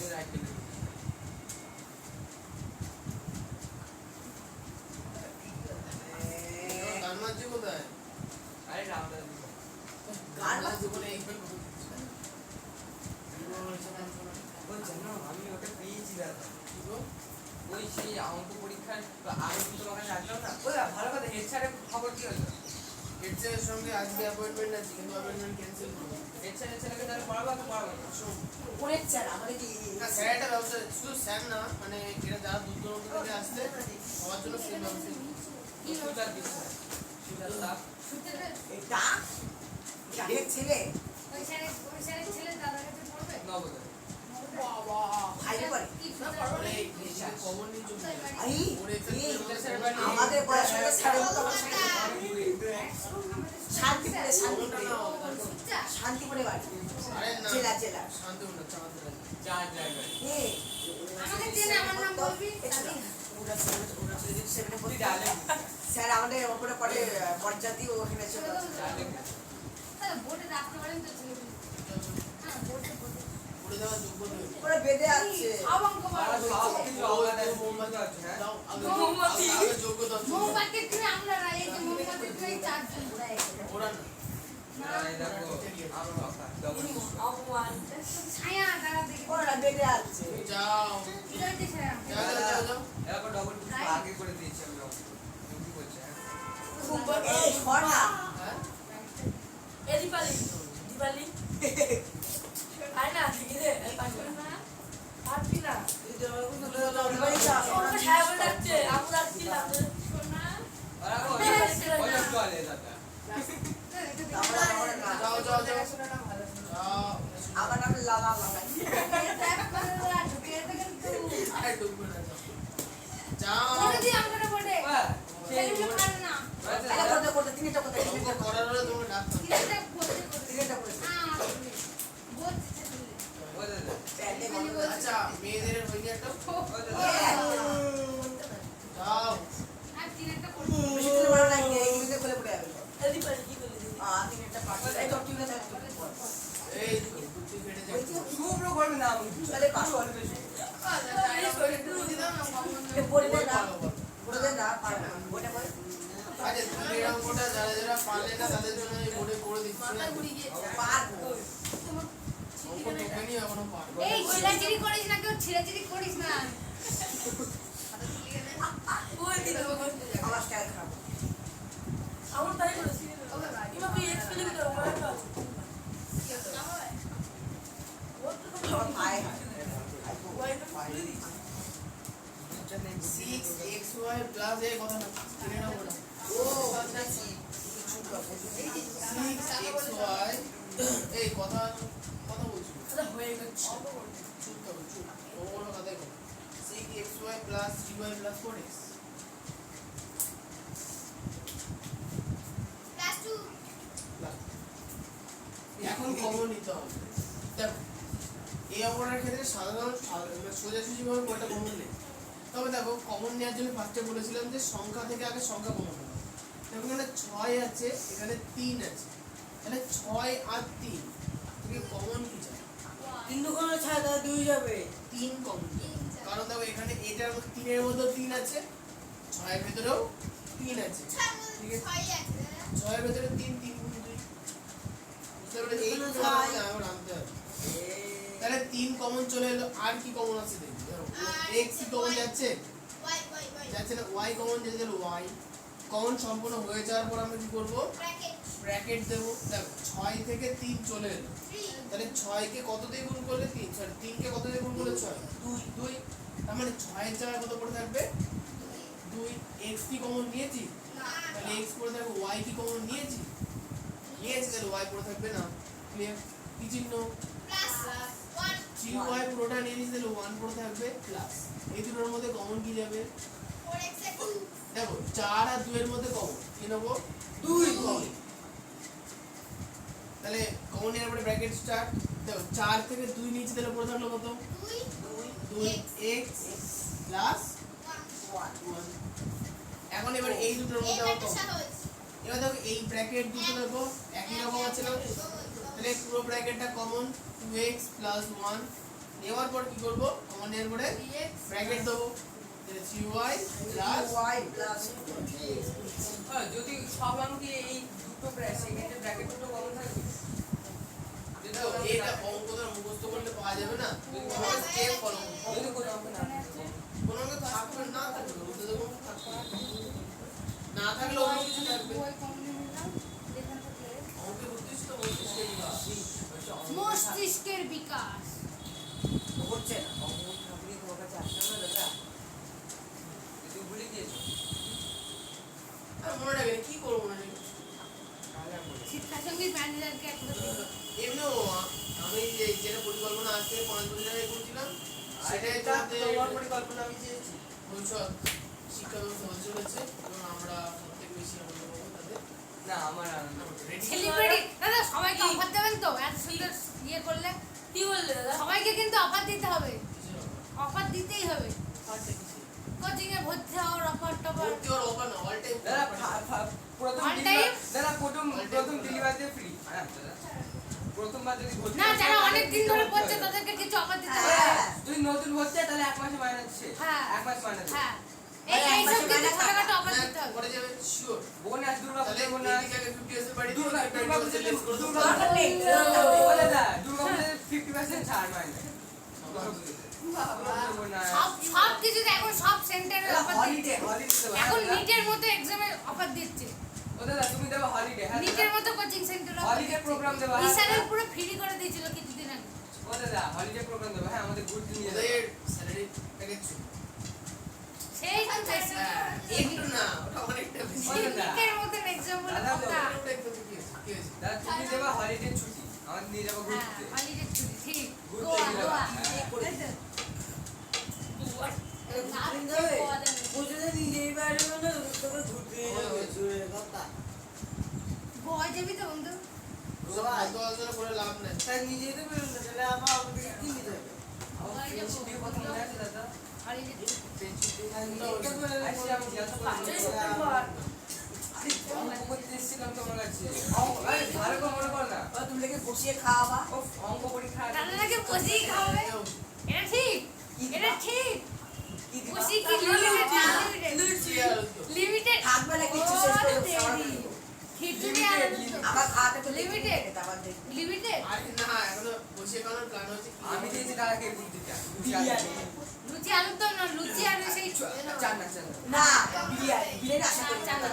জানো আমি ওটা পেয়েছি দাদা
কি গো?
ওই সেই অঙ্ক পরীক্ষার আগে তো তোমাকে রাখলাম না ওই ভালো কথা হেড স্যারের খবর কি হলো
হেড স্যারের সঙ্গে আজকে অ্যাপয়েন্টমেন্ট আছে কিন্তু অ্যাপয়েন্টমেন্ট ক্যান্সেল করবো।
হেড স্যারের ছেলেকে তাহলে পড়াবো তো পড়াবো না
শোন,
অনেক স্যার আমাদের কি
না স্যার একটা ব্যবস্থা, শুধু স্যার না, মানে এরা যারা দূর দূরান্ত থেকে আসছে সবার জন্য সেই ব্যবস্থা।
সুতার বিশ্বাস সুতার লাভ
এটা জানের ছেলে
ওই স্যারের ছেলে দাদার কাছে পড়বে
নবোদয়
বাবা ভাই করে
কি
ওরে এই যে খবর নিয়ে চলছে।
আই
ওরে
এই আমাদের বয়সের স্যারের মতো শান্তিপুরে
খবরটা নাও।
শান্তিপুরে বাড়ি
আরে না,
জেলা জেলা
শান্তিপুর না, চাঁদপুর আছে।
চার জায়গায়
এই
আমাকে চেনে, আমার নাম বলবি?
ওরা সেভেনে
তুই
পড়ি
ডালে
স্যার আমাদের ওপরে পড়ে পর্যাতি ওখানে ছিল
ডালে
বোর্ডে রাখতে পারেন তো ছেলেগুলো। হ্যাঁ, বোর্ডে
উড়ে যাওয়ার যোগ্য নয়।
ওরা বেঁধে আছে
সব অঙ্ক
আর
পারবে।
সব কিছু আলাদা
মোমবাতি
আছে হ্যাঁ
দাও, আগে
মোমবাতি।
আগে যোগ্যতা আছে।
মোমবাতির তুমি আমরা না, এই যে মোমবাতির তুমি চারজন।
ওরা না।
এই দেখো আমার কথা ডবল
অপমান
ছায়া দাঁড়া দেখি।
ওরা বেঁধে আছে
তুমি যাও,
কি হয়েছে ছায়া?
যাও, যাও, যাও, যাও।
এরপর ডবল আগে করে দিয়েছি আমি তুমি কি বলছো
এই সর না
হ্যাঁ?
এ দীপালি দীপালি আয় না ঠিক আছে পারবি না
বাড়ি যা
ওকে ছায়া বলে ডাকছে আমি ডাকছি না
সোনা।
আর এখন ওই চলে দাদা
আমরা আমরা না
যাও, যাও, যাও। যাও।
আমার নাম লালা লালা
এই দেখ করে ওরা ঢুকে যেতে কিন্তু।
আরে ডুববে না, যাও। যাও।
বলে দিই আমাকে বলে।
হ্যাঁ
ছেলেগুলো পারে না।
এটা করতে করতে তিনটা করতে
অঙ্ক
তিনটা
করার হলে তোমাকে ডাকতে হবে।
তিনটা বলতে করতে।
তিনটা করে
হ্যাঁ, বলতে ছেলে।
ওই দাদা
প্যান্টে বন্ধ
আচ্ছা, মেয়েদের হয়ে গিয়ে একটা
ওই দাদা
যাও।
আর তিনটা করতে।
বেশি দিন মারা নাই এই মিনিটে খুলে পড়ে যাবে
এ দীপালি কি করলি
তিনটা পার্ট এই তো ঠিক আছে
এই তো, বুদ্ধি ফেটে যাবে।
খুব রো করবে না আমি
তাহলে পাস এ পড়ে দে না
ভালো, ভালো।
পড়ে দে না পারবে না ওটা পড়ে
আচ্ছা, তুমি এই অঙ্কটা যারা যারা পারলে না তাদের জন্য এই বোর্ডে করে দিচ্ছি না?
পারবো
অঙ্ক টোকেনই এখনো পারবো।
এই ছিড়াছিড়ি করিস না, কেউ ছিড়াছিড়ি করিস না।
ওই দিদি
আমার স্টাইল খারাপ
আমার তাই করেছি এবার তুই এক্সপেরিমেন্ট করো বড় একটা
আমার ভাই
ওয়াইটা খুলে দিচ্ছি
6xy প্লাস এই কথা না, কিনে নাও ওটা।
ও বুঝেছি
6xy এই কথা কথা বলছি।
এটা হয়ে গেছে
চুপ করো, চুপ। ওগুলো কথাই বলো। 6xy plus 3y plus 4x।
Class 2
এখন কমন নিতে হবে। দেখো, এই অঙ্কটার ক্ষেত্রে সাধারণ সোজাসুজি ভাবে কোনটা কমন নেই। তবে দেখো, কমন নেওয়ার জন্য ফার্স্টে বলেছিলাম যে সংখ্যা থেকে আগে সংখ্যা কমন হবে। দেখো এখানে 6 আছে, এখানে 3 আছে, তাহলে 6 আর 3 থেকে কমন কি যায়?
কিন্তু কোনো ছাড়া দুই যাবে
3 কমন। কারণ দেখো এখানে এটার 3 মধ্যে 3 আছে, 6 এর ভেতরেও 3 আছে।
6 আছে
6 এর ভেতরে 3 3 গুণ 2। বুঝতে পারলে এই দুটো আমার আনতে হবে। তাহলে 3 কমন চলে এলো, আর কি কমন আছে দেখি। ধরো x কি কমন যাচ্ছে?
y
যাচ্ছে না। y কমন যাচ্ছে, y কমন সম্পূর্ণ হয়ে যাওয়ার পর আমরা কি করব?
ব্র্যাকেট
ব্র্যাকেট দেব। দেখো 6 থেকে 3 চলে এলো,
3
তাহলে 6 কে কত দিয়ে গুণ করলে 3, সরি 3 কে কত দিয়ে গুণ করলে 6, 2 তার মানে 6 এর জায়গায় কত পড়ে থাকবে? 2। x কি কমন নিয়েছি, তাহলে x পড়ে থাকবে। y কি কমন নিয়েছি, তাহলে y পড়ে থাকবে না। ক্লিয়ার? কি চিহ্ন?
প্লাস 1
3y পুরোটা নিয়ে নিয়েছি, তাহলে 1 পড়ে থাকবে প্লাস। এই দুটোর মধ্যে কমন কি যাবে?
4x 2
দেখো 4 আর 2 এর মধ্যে কমন কি নেব? 2 কমন। তাহলে কমন এর পরে ব্র্যাকেট স্টার্ট। দেখো 4 থেকে 2 নিচে, তাহলে পড়ে থাকলো কত? 2x plus 1। এখন এবার এই দুটোর মধ্যে আবার কমন। এবার দেখো এই ব্র্যাকেট দুটো দেখো একই রকম আছে না, তাহলে পুরো ব্র্যাকেটটা কমন 2x প্লাস 1। নেওয়ার পর কি করব? কমন এর পরে ব্র্যাকেট দেবো, তাহলে 3y প্লাস
y প্লাস
যদি সব অঙ্কে এই দুটো সেকেন্ডে ব্র্যাকেট দুটো কমন থাকবে যদি
দেখো, এটা অঙ্ক তো মুখস্থ করলে পাওয়া যাবে না। তোমার স্টেপ ফলো করো।
যদি কোনো অঙ্ক না থাকে।
কোনো অঙ্ক থাকবে না থাকবে না, বুঝতে দেবো থাকবে না থাকলে অন্য কিছু থাকবে।
বই কম নিয়ে নিলাম, লেখা থাকলে।
অঙ্কে বুদ্ধিস তো মস্তিষ্কের বিকাশ।
মস্তিষ্কের বিকাশ।
হচ্ছে না
অঙ্ক থাকলে তোমার কাছে আসবে না দাদা? তুই ভুলে গিয়েছো?
আর মনে রাখেনি, কি করবো মনে রাখি?
তাহলে আর বলি।
শিক্ষা সঙ্গীত ম্যানেজারকে একটা
এমনিও আমি যেটা পরিকল্পনা আজ থেকে 5 বছর আগে করেছিলাম, সেটাই
এটা
তোমাদের
তোমার পরিকল্পনা আমি চেয়েছি।
ভবিষ্যৎ শিক্ষা ব্যবস্থা হচ্ছে হচ্ছে এবং আমরা প্রত্যেক বেশি আনন্দ পাবো তাদের।
না আমার আনন্দ হচ্ছে।
রেডি
সেলিব্রিটি দাদা সবাইকে অফার দেবেন তো এত সুন্দর ইয়ে করলে
কি বললে দাদা?
সবাইকে কিন্তু অফার দিতে হবে অফার দিতেই হবে
ফার্স্টে কিছু
কোচিং এ ভর্তি হওয়ার অফার টফার
ভর্তি হওয়ার অফার না, অল টাইম
দাদা প্রথম
All
ডেলিভারি
time?
দাদা প্রথম ডেলিভারিতে ফ্রি। হ্যাঁ দাদা। প্রথমবার যদি ভর্তি
না
হতে
যারা
হয়,
অনেক দিন ধরে
ভর্তি
পড়ছে
হবে।
তাদেরকে কিছু অফার দিতে
হ্যাঁ।
হবে
যদি নতুন ভর্তি হয় তাহলে 1 মাসে মাইনাস আছে।
হ্যাঁ।
1 মাস মাইনাস।
হ্যাঁ
এই এক
এই
মাসে
সব কিছু
মাইনাস
ছোটখাটো অফার দিতে হবে
করে যাবে শিওর।
বোনাস দুর্গা
তাহলে
পূজা বোনাস
এদিকে আগে 50 এর বাড়ি
দুর্গা দুর্গা পূজা দুর্গা
দরকার নেই
ও দাদা দুর্গা পূজাতে 50% ছাড় মাইনাস। দুর্গা পূজাতে। বোনাস।
সব কিছুতে এখন সব সেন্টারে অফার
হলিডে
দিচ্ছে
হলিডে
এখন নিটের মতো এক্সামে অফার দিচ্ছে
ও দাদা তুমি দেবো হলিডে। হ্যাঁ
নিটের মতো কোচিং সেন্টারে
হলিডে প্রোগ্রাম দেবো।
ইসারের পুরো ফ্রি করে দিয়েছিল কিছুদিন আগে
ও দাদা হলিডে প্রোগ্রাম দেবো। হ্যাঁ আমাদের ঘুরতে নিয়ে যাবে।
ওদের স্যালারি প্যাকেজ
সেই চাইছে
একটু না, ওটা অনেকটা বেশি।
ও দাদা
নিটের মতো এক্সাম বলে
দাদা
কথা
ওটা একটু কি হয়েছে? কি হয়েছে?
দাদা তুমি দেবো হলিডে ছুটি। আমাদের নিয়ে যাবো
হ্যাঁ
ঘুরতে।
হলিডে ছুটি ঠিক
ঘুরতে
গোয়া
গেলে
গোয়া
হ্যাঁ।
গোয়া যাবি তো বন্ধু
ওসব বলতে আলোচনা করে লাভ নাই।
আমার ফ্রেন্ডশিপ ডে কথা মনে আছে দাদা?
হলিডে
ফ্রেন্ডশিপ ডে আজকে আমি জিজ্ঞাসা করলাম। আরে অঙ্ক করতে এসেছিলাম তোমার কাছে। আরে ভালো করে মনে কর না।
তুমি লেগে বসিয়ে খাওয়াবা
উফ, অঙ্ক পরীক্ষা আছে।
দাদাকে বসিয়ে খাওয়াবে এটা ঠিক এটা ঠিক
কি দিবা?
বসি কি লিমিটেড
লুচি আর তো।
লিমিটেড
থাকবে না কিছু শেষ করে দেবো, খাওয়া দেবো।
খিচুড়ি আর
আমার খাওয়াতে তো
Limited?
আবার দেখবো
লিমিটেড
আরে না, এখনো বসিয়ে খাওয়ানোর প্ল্যান হচ্ছে কি?
আমি দিয়েছি দাদাকে বুদ্ধিটা।
বিরিয়ানি
লুচি আলুর দম না লুচি আর সেই
চান না চান না।
না বিরিয়ানি বিরিয়ানি আশা করি
চানা।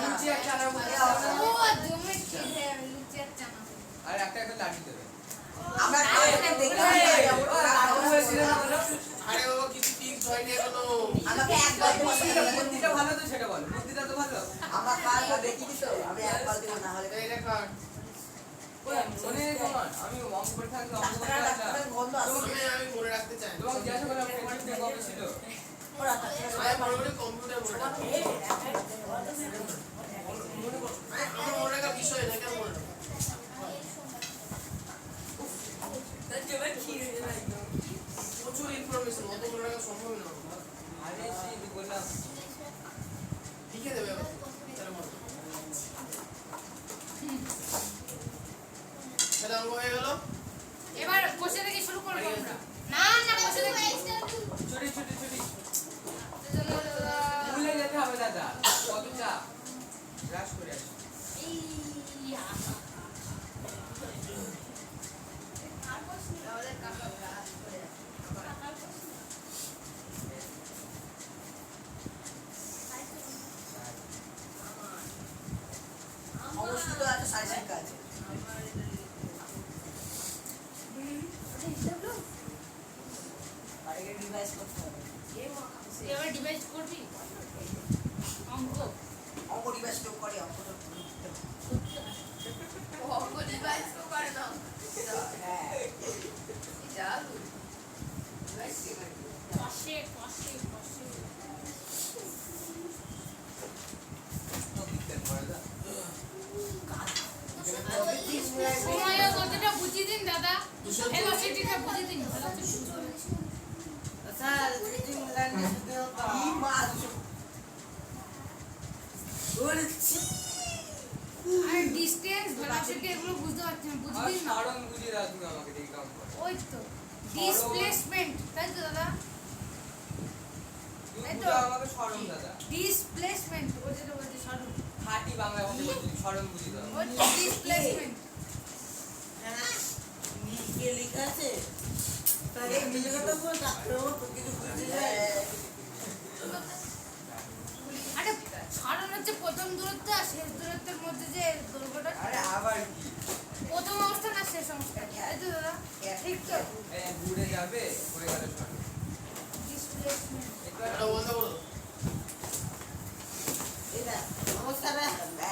লুচি আর চানার মধ্যে
ও জমে খেতে হবে লুচি আর চানা
আর একটা একটা লাঠি দেবে।
আমরা খাওয়াতে দেখি
আরে বাবা, কিছু টিপস হয়নি এখনো।
আমাকে একবার
বুদ্ধিটা ভালো তো সেটা বলো। বুদ্ধিটা তো ভালো।
আমার খাওয়া দেখিনি তো আমি একবার দেবো না হলে
এই রেখা,
মনে নেই তোমার? আমি অঙ্ক পরীক্ষা অঙ্ক পরীক্ষা
ডাক্তারের গন্ধ আসছে
আমি মনে রাখতে চাই না।
তোমাকে জিজ্ঞাসা করলাম ফ্রেন্ডশিপ ডে কবে ছিল?
ওরা ডাক্তারের
আমি মনে করি কম্পিউটার মনে রাখতে। আমার মনে রাখার বিষয় না, কেন মনে রাখবো? প্রচুর ইনফরমেশন, অত মনে রাখা সম্ভব না।
আরে সেই বললাম
লিখে দেবে আবার। তাহলে মনে থাকবে। তাহলে অঙ্ক হয়ে গেল।
এবার বসে থেকে শুরু করব আমরা না না বসে থেকে
ছুটি ছুটি ছুটি ভুলে যেতে হবে দাদা। কত চাপ রাশ করে আসি।
অবশ্যই তো একটা সাড়ে শিক্ষা আছে বাড়িতে রিভাইজ করতে হবে
এবার ডিভাইস করবি অঙ্ক
অঙ্ক রিভাইজ কেউ করে অঙ্কটা করতে হবে। হ্যাঁ
পাশে পাশে পাশে সময় কতটা বুঝিয়ে দিন দাদা ভেলোসিটিটা বুঝিয়ে দিন
কি মাছ
আর ডিসটেন্স ভেলোসিটি এগুলো বুঝতে পারছি না
আর
বুঝবি না
সারণ বুঝিয়ে দাও তুমি আমাকে এই কাম করো।
ওই তো ডিসপ্লেসমেন্ট তাই তো দাদা
তুমি
এই তো।
বুঝাও আমাকে সরণ দাদা।
ডিসপ্লেসমেন্ট ও যেটা বলছে সরু
খাঁটি বাংলা ভাষায় বলছি সরণ বুঝিয়ে দাও।
ও ডিসপ্লেসমেন্ট
কে লেখা আছে তাহলে মিলে কথা বল ডাক্তারবাবু তো কিছু বুঝতে যায়
আরে সাড়ানোর হচ্ছে প্রথম দূরত্ব আর শেষ দূরত্বের মধ্যে যে দৈর্ঘ্যটা
আরে আবার কি
প্রথম অবস্থান আর শেষ অবস্থান এই তো দাদা ঠিক তো
এই ঘুরে যাবে ঘুরে গেলে শোনো
ডিসপ্লেসমেন্ট
একটু
এটা বন্ধ করো
এটা নমস্কার